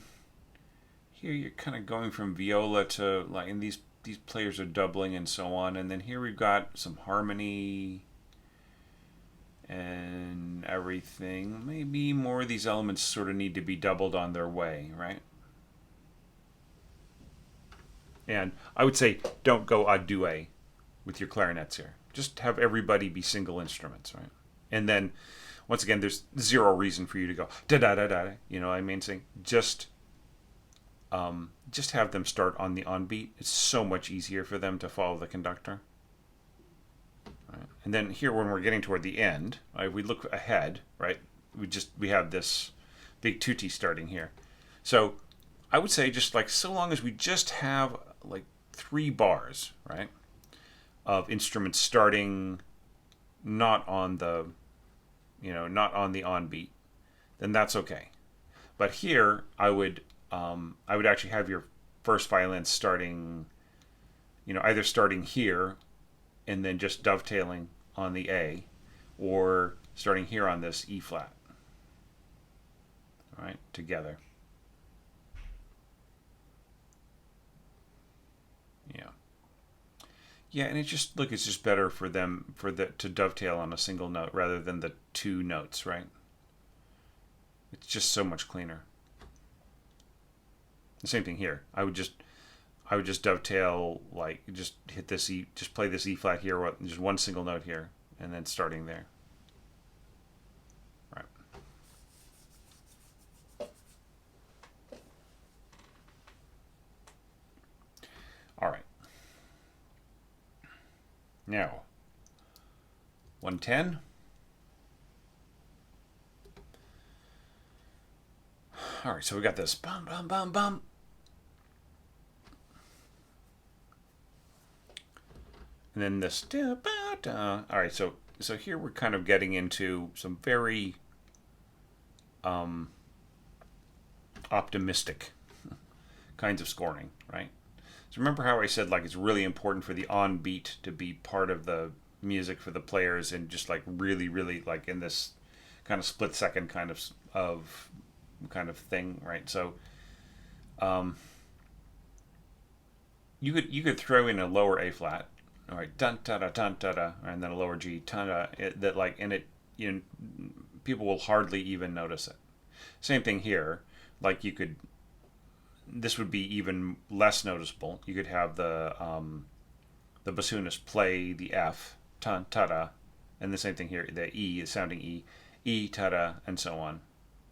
here you're kind of going from viola to like, and these players are doubling and so on, and then here we've got some harmony and everything. Maybe more of these elements sort of need to be doubled on their way, right? And I would say don't go a duet with your clarinets here. Just have everybody be single instruments, right? And then once again, there's zero reason for you to go da da da da. You know what I mean? Saying just have them start on the on beat. It's so much easier for them to follow the conductor. Right? And then here, when we're getting toward the end, right, we look ahead, right? We have this big tutti starting here. So I would say just like so long as we just have like 3 bars, right, of instruments starting not on the not on the on beat, then that's okay. But here I would actually have your first violin starting, either starting here and then just dovetailing on the A, or starting here on this E flat. All right, together. Yeah. Yeah, and it's just better for them to dovetail on a single note rather than the 2 notes, right? It's just so much cleaner. The same thing here. I would just dovetail, like just hit this E, just play this E flat here, just one single note here, and then starting there. Right. All right. Now, 110. All right, so we got this bum bum bum bum. And then this da, ba, da. All right, so here we're kind of getting into some very optimistic kinds of scoring, right? So remember how I said like it's really important for the on beat to be part of the music for the players, and just like really really like in this kind of split second kind of thing, right? So you could throw in a lower A flat, all right, dun da da dun da da, and then a lower G dun da, that like, and it people will hardly even notice it. Same thing here, like this would be even less noticeable. You could have the bassoonist play the F, tan ta da, and the same thing here. The E is sounding E, E ta da, and so on.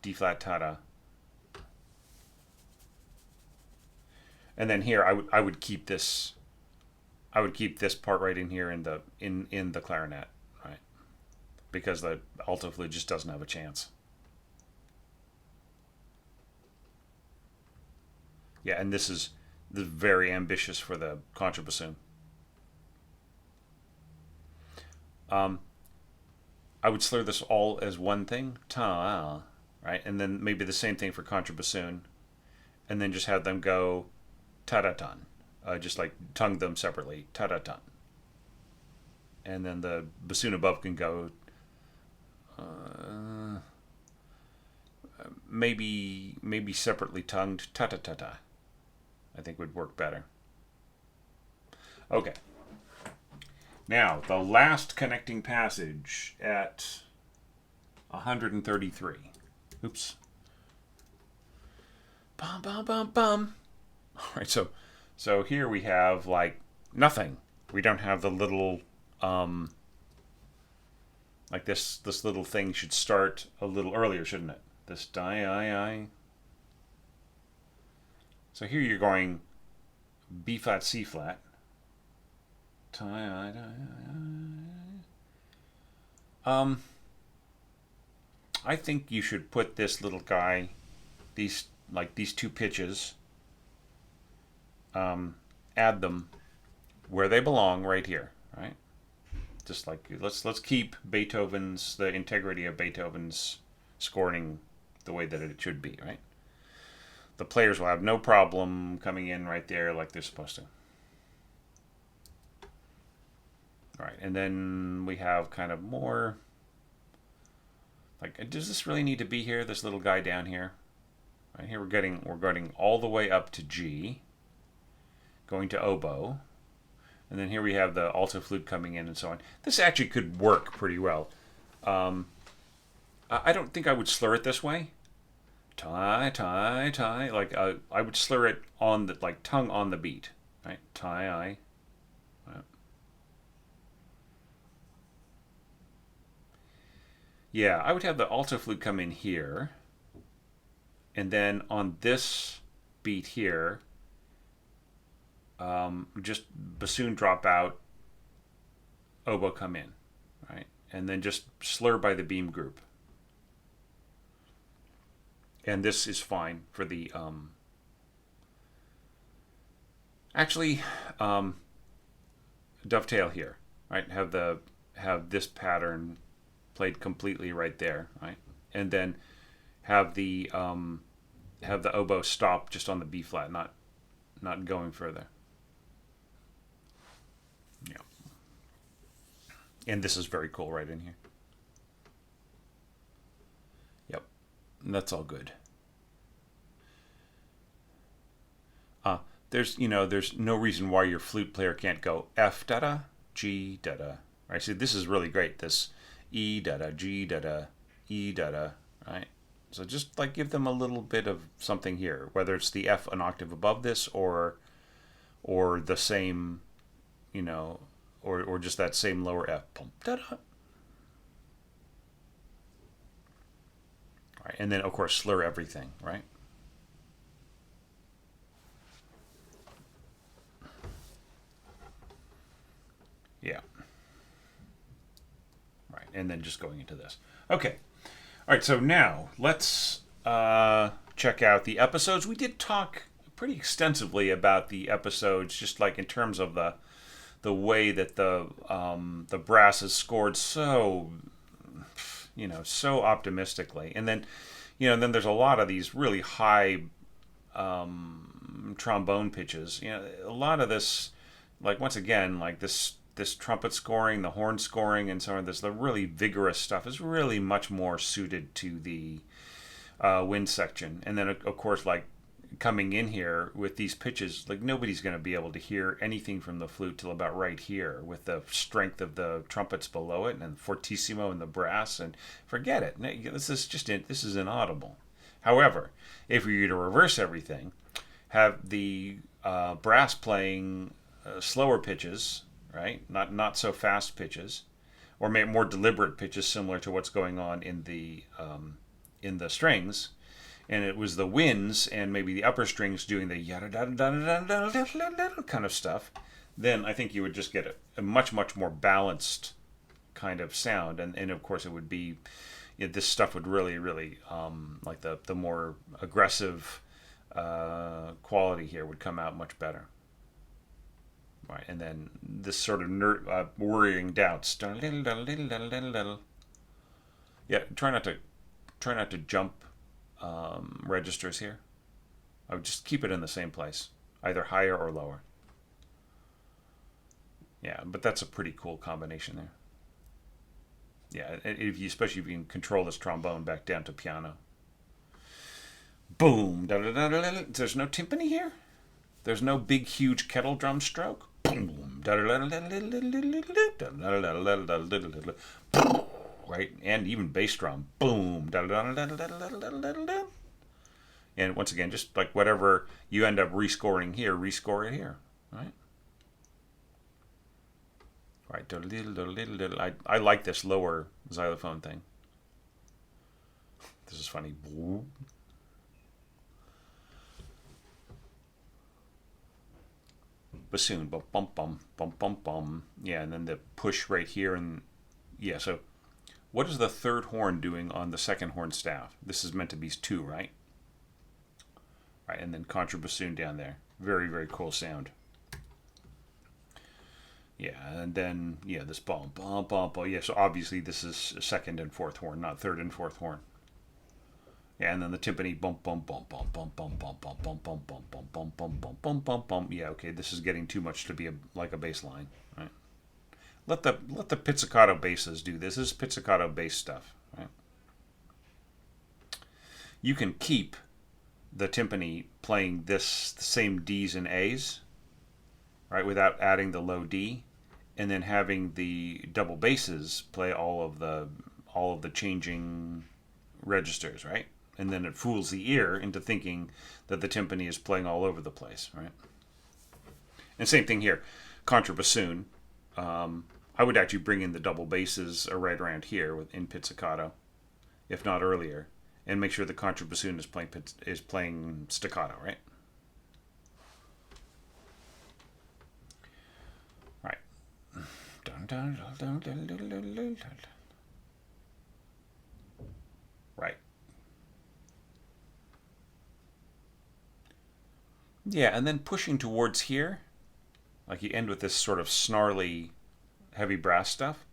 D flat ta da. And then here I would keep this. I would keep this part right in here in the clarinet, right? Because the alto flute just doesn't have a chance. Yeah, and this is very ambitious for the contrabassoon. I would slur this all as one thing, ta, right? And then maybe the same thing for contrabassoon, and then just have them go ta-da-tan. Just like tongue them separately, ta-da-tan. And then the bassoon above can go maybe separately tongued, ta-ta-ta-ta. I think would work better. Okay. Now, the last connecting passage at 133. Oops. Bum, bum, bum, bum. All right, so here we have, like, nothing. We don't have the little, like this little thing should start a little earlier, shouldn't it? This I. So here you're going B flat, C flat. I think you should put this little guy, these two pitches, add them where they belong, right here, right? Just like let's keep the integrity of Beethoven's scoring the way that it should be, right? The players will have no problem coming in right there like they're supposed to. All right, and then we have kind of more. Like, does this really need to be here? This little guy down here, right here, we're getting all the way up to G, going to oboe, and then here we have the alto flute coming in and so on. This actually could work pretty well. I don't think I would slur it this way. Tie, tie, tie. Like I would slur it on the tongue on the beat, right? Tie, I. Yeah, I would have the alto flute come in here, and then on this beat here, just bassoon drop out, oboe come in, right? And then just slur by the beam group. And this is fine for the dovetail here, right? Have this pattern played completely right there, right? And then have the oboe stop just on the B flat, not going further. Yeah. And this is very cool right in here. Yep. And that's all good. There's no reason why your flute player can't go F da da, G da da. Right? See, this is really great. This E da da, G da da, E da da, right? So just give them a little bit of something here, whether it's the F an octave above this or the same, or just that same lower F. Boom, da da. All right, and then of course slur everything, right? Yeah. Right, and then just going into this. Okay. All right, so now let's check out the episodes. We did talk pretty extensively about the episodes, just in terms of the way that the brass is scored so so optimistically, and then then there's a lot of these really high trombone pitches. A lot of this, once again, this trumpet scoring, the horn scoring, and so on. The really vigorous stuff is really much more suited to the wind section. And then, of course, coming in here with these pitches, nobody's going to be able to hear anything from the flute till about right here, with the strength of the trumpets below it and fortissimo and the brass. And forget it. This is inaudible. However, if we were to reverse everything, have the brass playing slower pitches, right? Not so fast pitches, or more deliberate pitches, similar to what's going on in the strings, and it was the winds and maybe the upper strings doing the yada da da da da da kind of stuff. Then I think you would just get a much more balanced kind of sound, and of course it would be this stuff would really the more aggressive quality here would come out much better. Right, and then this sort of worrying doubts. Yeah, try not to jump registers here. I would just keep it in the same place, either higher or lower. Yeah, but that's a pretty cool combination there. Yeah, especially if you can control this trombone back down to piano. Boom. There's no timpani here. There's no big, huge kettle drum stroke. Boom. Right? And even bass drum. Boom. And once again, just whatever you end up rescoring here, rescore it here. Right? Right. I like this lower xylophone thing. This is funny. Bassoon, bum bum bum bum bum. Yeah, and then the push right here, and yeah. So What is the third horn doing on the second horn staff? This is meant to be 2, right? Right, and then contrabassoon down there. Very, very cool sound. Yeah, and then, yeah, this bum, bum, bum, bum. Yeah, so obviously this is second and fourth horn, not third and fourth horn. Yeah, and then the timpani, bum, bum, bum, bum, bum, bum, bum, bum, bum, bum, bum, bum, bum, bum, bum, bum, bum, bum. Yeah, okay, this is getting too much to be like a bass line, right? Let the pizzicato basses do this. This is pizzicato bass stuff, right? You can keep the timpani playing the same D's and A's, right, without adding the low D, and then having the double basses play all of the changing registers, right? And then it fools the ear into thinking that the timpani is playing all over the place, right? And same thing here, contrabassoon. I would actually bring in the double basses right around here in pizzicato, if not earlier, and make sure the contrabassoon is playing staccato, right? Right. Right. Yeah, and then pushing towards here, like you end with this sort of snarly, heavy brass stuff.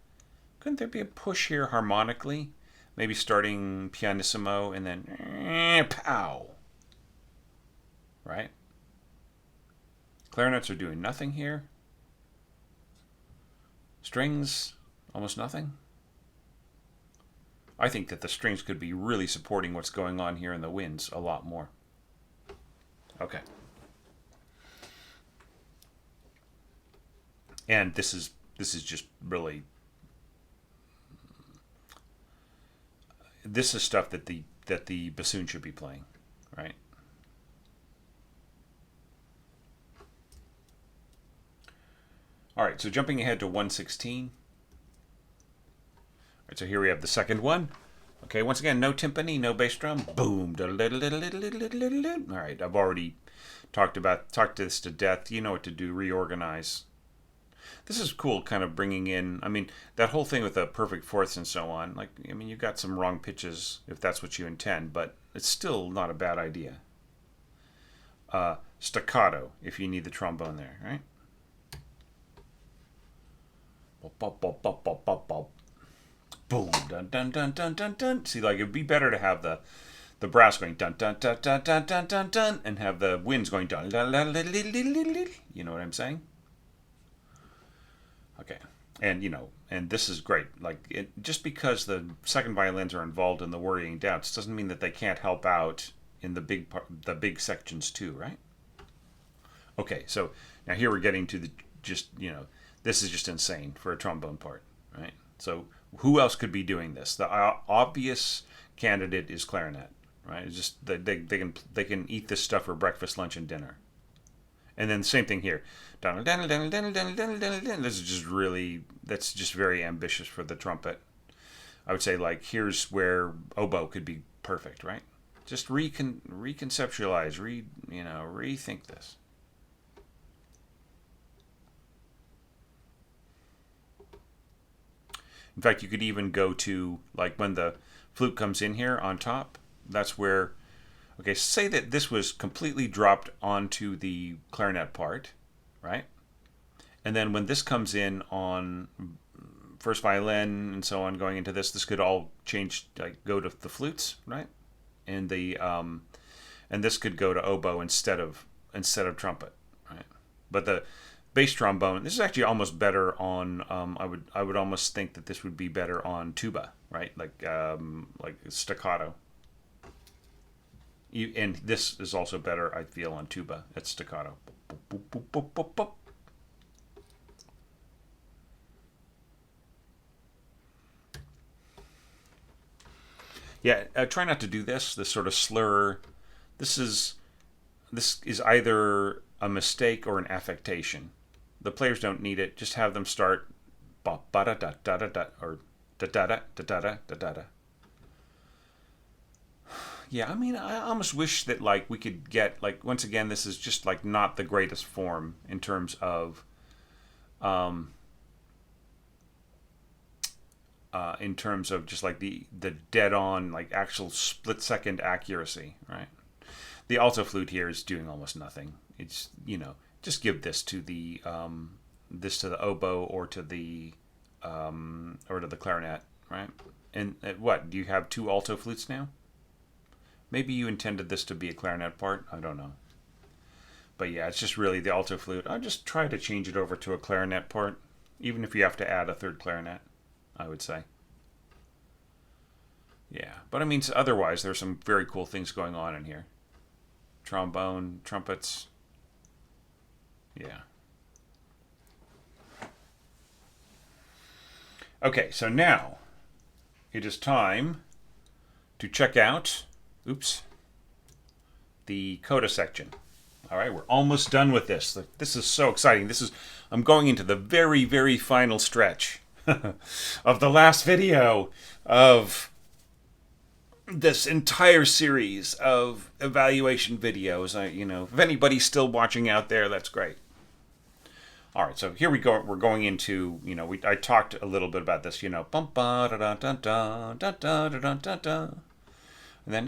Couldn't there be a push here harmonically? Maybe starting pianissimo and then pow. Right? Clarinets are doing nothing here. Strings, almost nothing. I think that the strings could be really supporting what's going on here in the winds a lot more. Okay. And this is just really, this is stuff that the bassoon should be playing, right? All right, so jumping ahead to 116. All right, so here we have the second one. Okay, once again, no timpani, no bass drum. Boom. All right, I've already talked this to death. You know what to do. Reorganize. This is cool, kind of bringing in, I mean, that whole thing with the perfect fourths and so on. Like, I mean, you've got some wrong pitches if that's what you intend, but it's still not a bad idea. Staccato, if you need the trombone there, right? Boom, dun dun dun dun dun dun. See, like it'd be better to have the brass going dun dun dun dun dun dun dun dun, and have the winds going dun dun dun dun dun dun. You know what I'm saying? Okay, and and this is great. Like just because the second violins are involved in the worrying doubts doesn't mean that they can't help out in the big sections too, right? Okay, so now here we're getting to the this is just insane for a trombone part, right? So who else could be doing this? The obvious candidate is clarinet, right? It's just they can eat this stuff for breakfast, lunch, and dinner. And then same thing here. This is just that's just very ambitious for the trumpet. I would say like here's where oboe could be perfect, right? Just reconceptualize, rethink this. In fact, you could even go to like when the flute comes in here on top. That's where. Okay, say that this was completely dropped onto the clarinet part, right? And then when this comes in on first violin and so on, going into this could all change, like go to the flutes, right? And and this could go to oboe instead of trumpet, right? But the bass trombone, this is actually almost better on. I would almost think that this would be better on tuba, right? Like staccato. And this is also better, I feel, on tuba. It's staccato. Yeah, try not to do this sort of slur. This is either a mistake or an affectation. The players don't need it. Just have them start ba da da da da da or da da da da da da da da. Yeah, I mean, I almost wish that like we could get like once again, this is just like not the greatest form in terms of in terms of just like the dead on, like actual split second accuracy, right? The alto flute here is doing almost nothing. It's, just give this to the oboe or to the clarinet, right? And what, do you have two alto flutes now? Maybe you intended this to be a clarinet part. I don't know. But yeah, it's just really the alto flute. I'll just try to change it over to a clarinet part, even if you have to add a third clarinet, I would say. Yeah, but I mean, otherwise, there's some very cool things going on in here. Trombone, trumpets. Yeah. Okay, so now it is time to check out, the Coda section. All right, we're almost done with this. This is so exciting. I'm going into the very, very final stretch of the last video of this entire series of evaluation videos. If anybody's still watching out there, that's great. All right, so here we go. We're going into, I talked a little bit about this, bum ba da da da da da da da da da. And then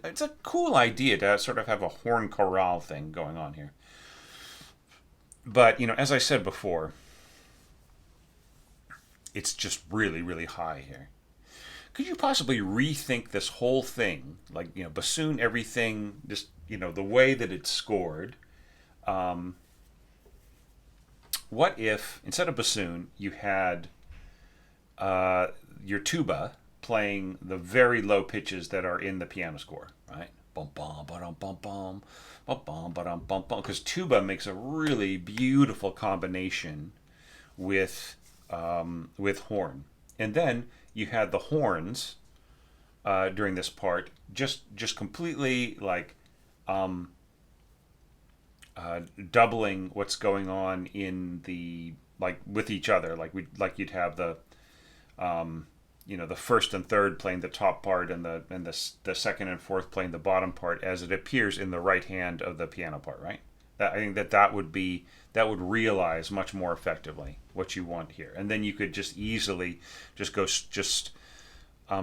it's a cool idea to sort of have a horn chorale thing going on here. But, as I said before, it's just really, really high here. Could you possibly rethink this whole thing? Like, bassoon everything, just, the way that it's scored. What if, instead of bassoon, you had your tuba playing the very low pitches that are in the piano score, right? Bum bum ba-dum bum bum bum bum ba-dum bum bum. Because tuba makes a really beautiful combination with horn, and then you had the horns during this part just completely like doubling what's going on in the like with each other. Like you'd have the the first and third playing the top part, and the second and fourth playing the bottom part as it appears in the right hand of the piano part, right? I think that would realize much more effectively what you want here, and then you could just easily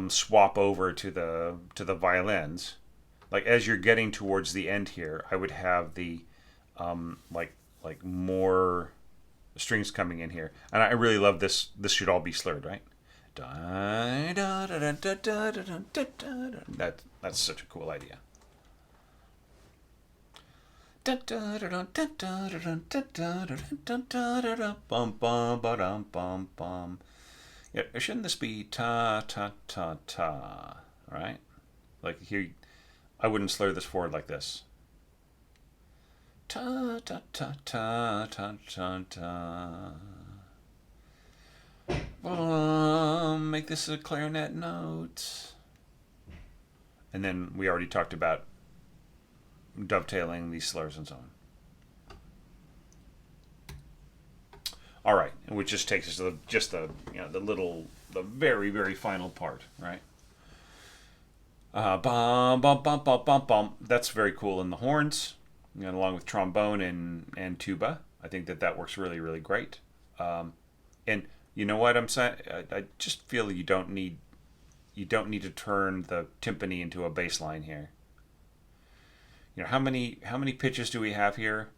swap over to the violins. Like as you're getting towards the end here, I would have the like more strings coming in here, and I really love this. This should all be slurred, right? That's such a cool idea. Yeah, shouldn't this be ta ta ta ta? Right? Like here, I wouldn't slur this forward like this. Ta ta ta ta ta ta ta. Make this a clarinet note. And then we already talked about dovetailing these slurs and so on. All right, which just takes us to the very, very final part, right? Bum bum bum bum bum bum. That's very cool in the horns, along with trombone and tuba. I think that works really, really great. And you know what I'm saying? I just feel you don't need to turn the timpani into a bass line here. How many pitches do we have here?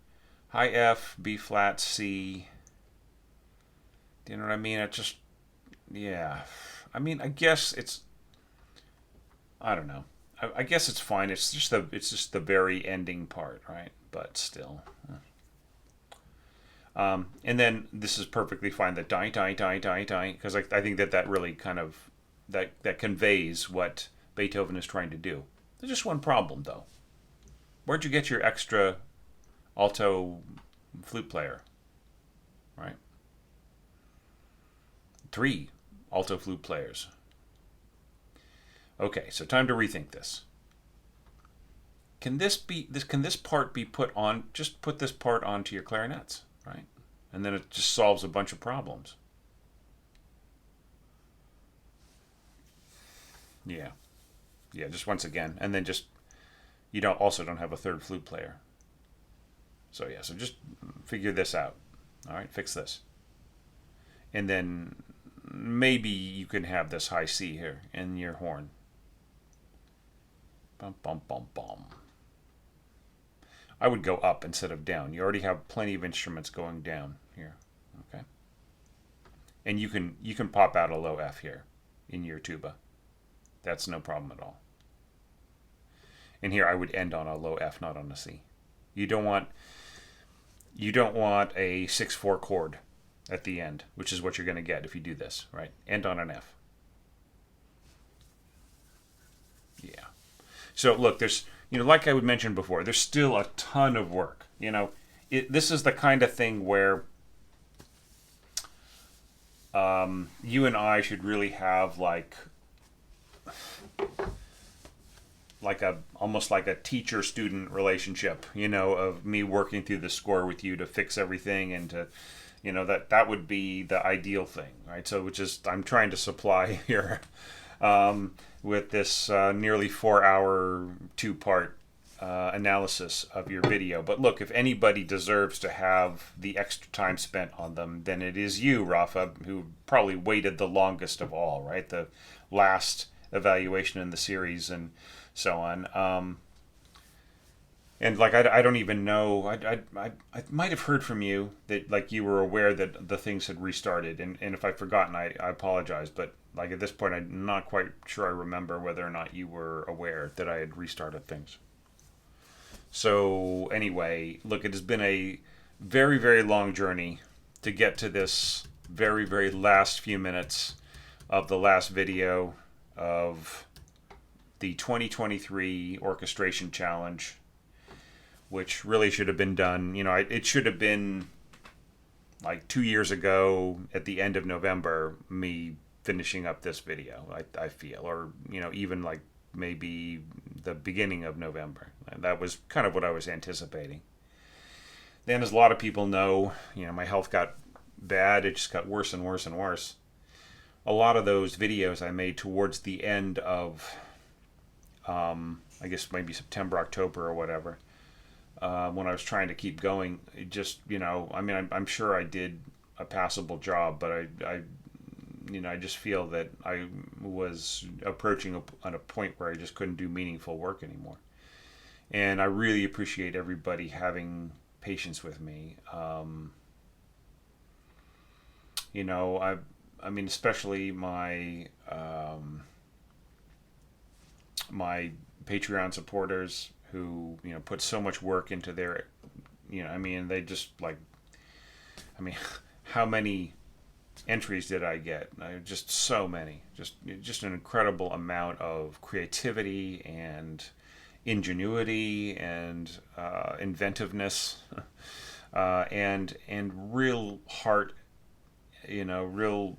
High F, B flat, C. Do you know what I mean? Yeah. I mean, I guess it's. I don't know. I guess it's fine. It's just the very ending part, right? But still. And then this is perfectly fine. The die die die die die, because I think that really kind of that conveys what Beethoven is trying to do. There's just one problem though. Where'd you get your extra alto flute player? Right? 3 alto flute players. Okay, so time to rethink this. Can this part be put on? Just put this part onto your clarinets, right? And then it just solves a bunch of problems. Yeah, just once again, and then just you don't have a third flute player. So just figure this out. All right, fix this, and then maybe you can have this high C here in your horn. Bum, bum, bum, bum. I would go up instead of down. You already have plenty of instruments going down here. Okay. And you can pop out a low F here in your tuba. That's no problem at all. And here I would end on a low F, not on a C. You don't want a 6/4 chord at the end, which is what you're going to get if you do this, right? End on an F. Yeah. So look, there's, like I would mention before, there's still a ton of work. This is the kind of thing where you and I should really have almost like a teacher-student relationship, of me working through the score with you to fix everything and to, that would be the ideal thing, right? So, which is I'm trying to supply here with this nearly 4-hour 2-part analysis of your video. But look, if anybody deserves to have the extra time spent on them, then it is you, Rafa, who probably waited the longest of all, right? The last evaluation in the series and so on. And I don't even know. I might have heard from you that you were aware that the things had restarted, and if I've forgotten, I apologize. But at this point, I'm not quite sure I remember whether or not you were aware that I had restarted things. So anyway, look, it has been a very, very long journey to get to this very, very last few minutes of the last video of the 2023 Orchestration Challenge, which really should have been done. It should have been 2 years ago at the end of November, me finishing up this video, I feel, or, even maybe the beginning of November. That was kind of what I was anticipating. Then, as a lot of people know, my health got bad. It just got worse and worse and worse. A lot of those videos I made towards the end of, I guess maybe September, October, or whatever, when I was trying to keep going. It just, I'm sure I did a passable job, but I just feel that I was approaching a point where I just couldn't do meaningful work anymore. And I really appreciate everybody having patience with me. Especially my my Patreon supporters who put so much work into their, they just how many entries did I get? Just so many, just an incredible amount of creativity and ingenuity and inventiveness and real heart, real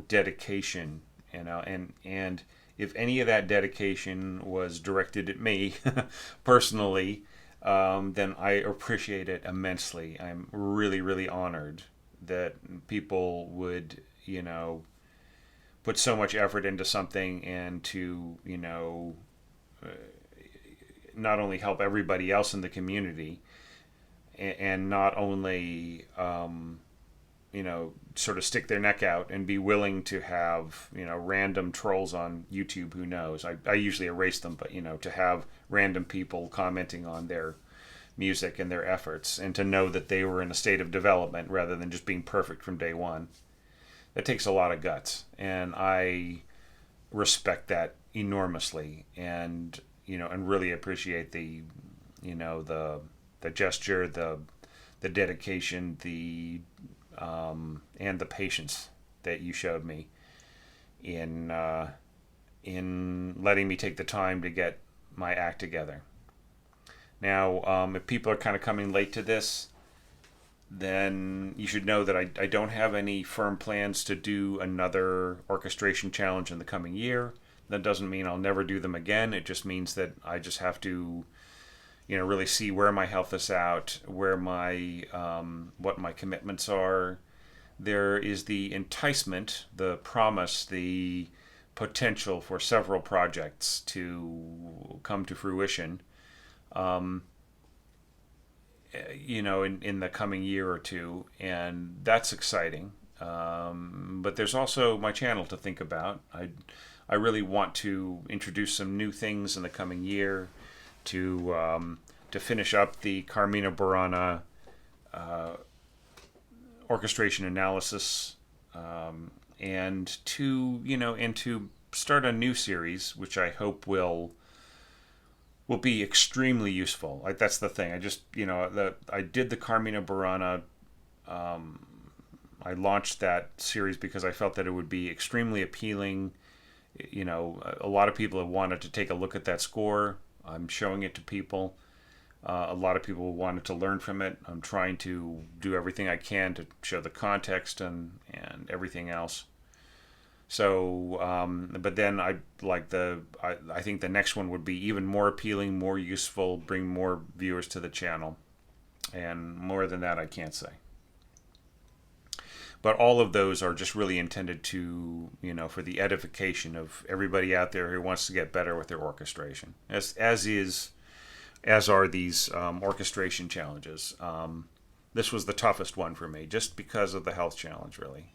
dedication, and if any of that dedication was directed at me personally, then I appreciate it immensely. I'm really, really honored that people would, put so much effort into something and to, not only help everybody else in the community and not only, sort of stick their neck out and be willing to have, random trolls on YouTube, who knows. I usually erase them, but, to have random people commenting on their music and their efforts and to know that they were in a state of development rather than just being perfect from day one. That takes a lot of guts, and I respect that enormously, and and really appreciate the gesture, the dedication, and the patience that you showed me in letting me take the time to get my act together. Now, if people are kind of coming late to this, then you should know that I don't have any firm plans to do another orchestration challenge in the coming year. That doesn't mean I'll never do them again. It just means that I just have to, really see where my health is at, where my what my commitments are. There is the enticement, the promise, the potential for several projects to come to fruition. In the coming year or two, and that's exciting. But there's also my channel to think about. I really want to introduce some new things in the coming year to finish up the Carmina Burana orchestration analysis, and to start a new series, which I hope will be extremely useful. Like, that's the thing. I did the Carmina Burana. I launched that series because I felt that it would be extremely appealing. A lot of people have wanted to take a look at that score. I'm showing it to people. A lot of people wanted to learn from it. I'm trying to do everything I can to show the context and everything else. So, but then I think the next one would be even more appealing, more useful, bring more viewers to the channel. And more than that, I can't say. But all of those are just really intended to, for the edification of everybody out there who wants to get better with their orchestration, as are these orchestration challenges. This was the toughest one for me, just because of the health challenge, really.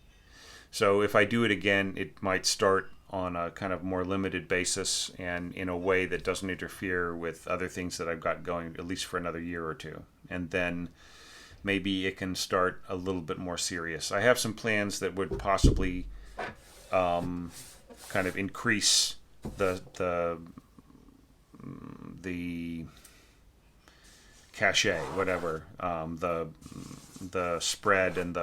So if I do it again, it might start on a kind of more limited basis and in a way that doesn't interfere with other things that I've got going, at least for another year or two. And then maybe it can start a little bit more serious. I have some plans that would possibly kind of increase the cachet, whatever, the spread and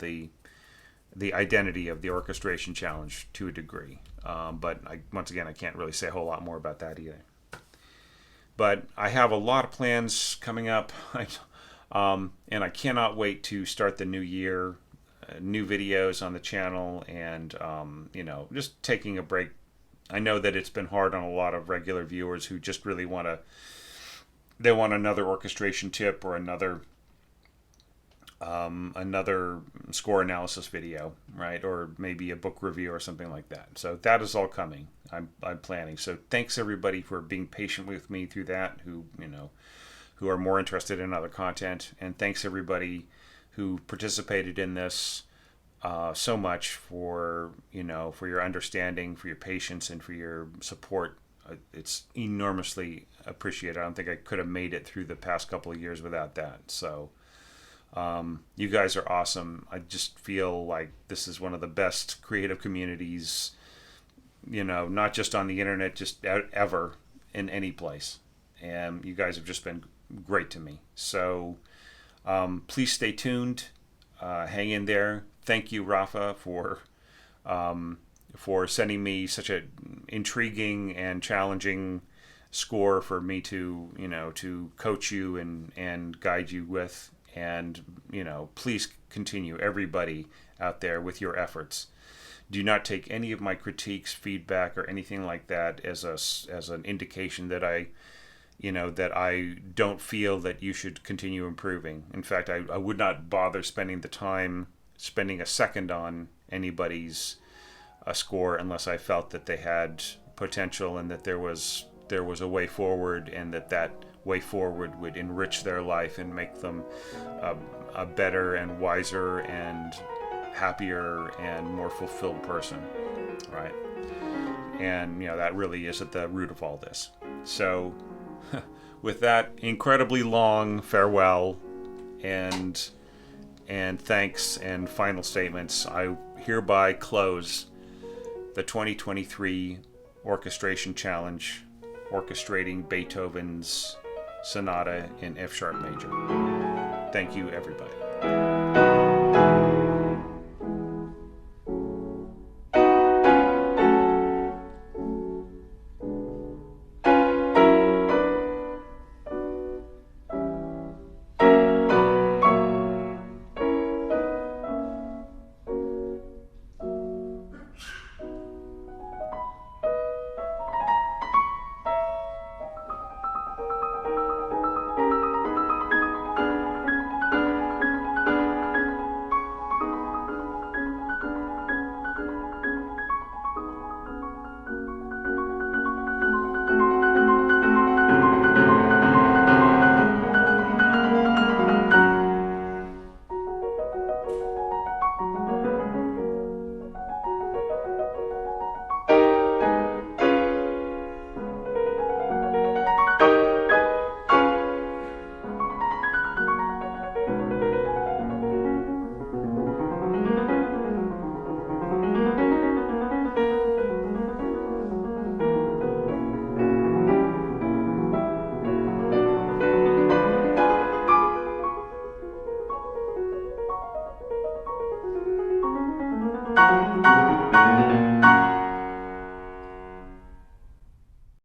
the identity of the orchestration challenge to a degree. But once again, I can't really say a whole lot more about that either. But I have a lot of plans coming up. And I cannot wait to start the new year, new videos on the channel, and just taking a break. I know that it's been hard on a lot of regular viewers who just really want another orchestration tip or another score analysis video, right? Or maybe a book review or something like that. So that is all coming. I'm planning. So thanks everybody for being patient with me through that, who are more interested in other content. And thanks everybody who participated in this so much for your understanding, for your patience, and for your support. It's enormously appreciated. I don't think I could have made it through the past couple of years without that. So you guys are awesome. I just feel like this is one of the best creative communities, not just on the internet, just ever in any place. And you guys have just been great to me. So please stay tuned. Hang in there. Thank you, Rafa, for sending me such an intriguing and challenging score for me to coach you and guide you with. And please continue, everybody out there, with your efforts. Do not take any of my critiques, feedback, or anything like that as an indication that I don't feel that you should continue improving. In fact, I would not bother spending a second on anybody's score unless I felt that they had potential and that there was a way forward, and that way forward would enrich their life and make them a better and wiser and happier and more fulfilled person, right? And that really is at the root of all this. So with that incredibly long farewell and thanks and final statements, I hereby close the 2023 Orchestration Challenge, orchestrating Beethoven's Sonata in F sharp major. Thank you, everybody.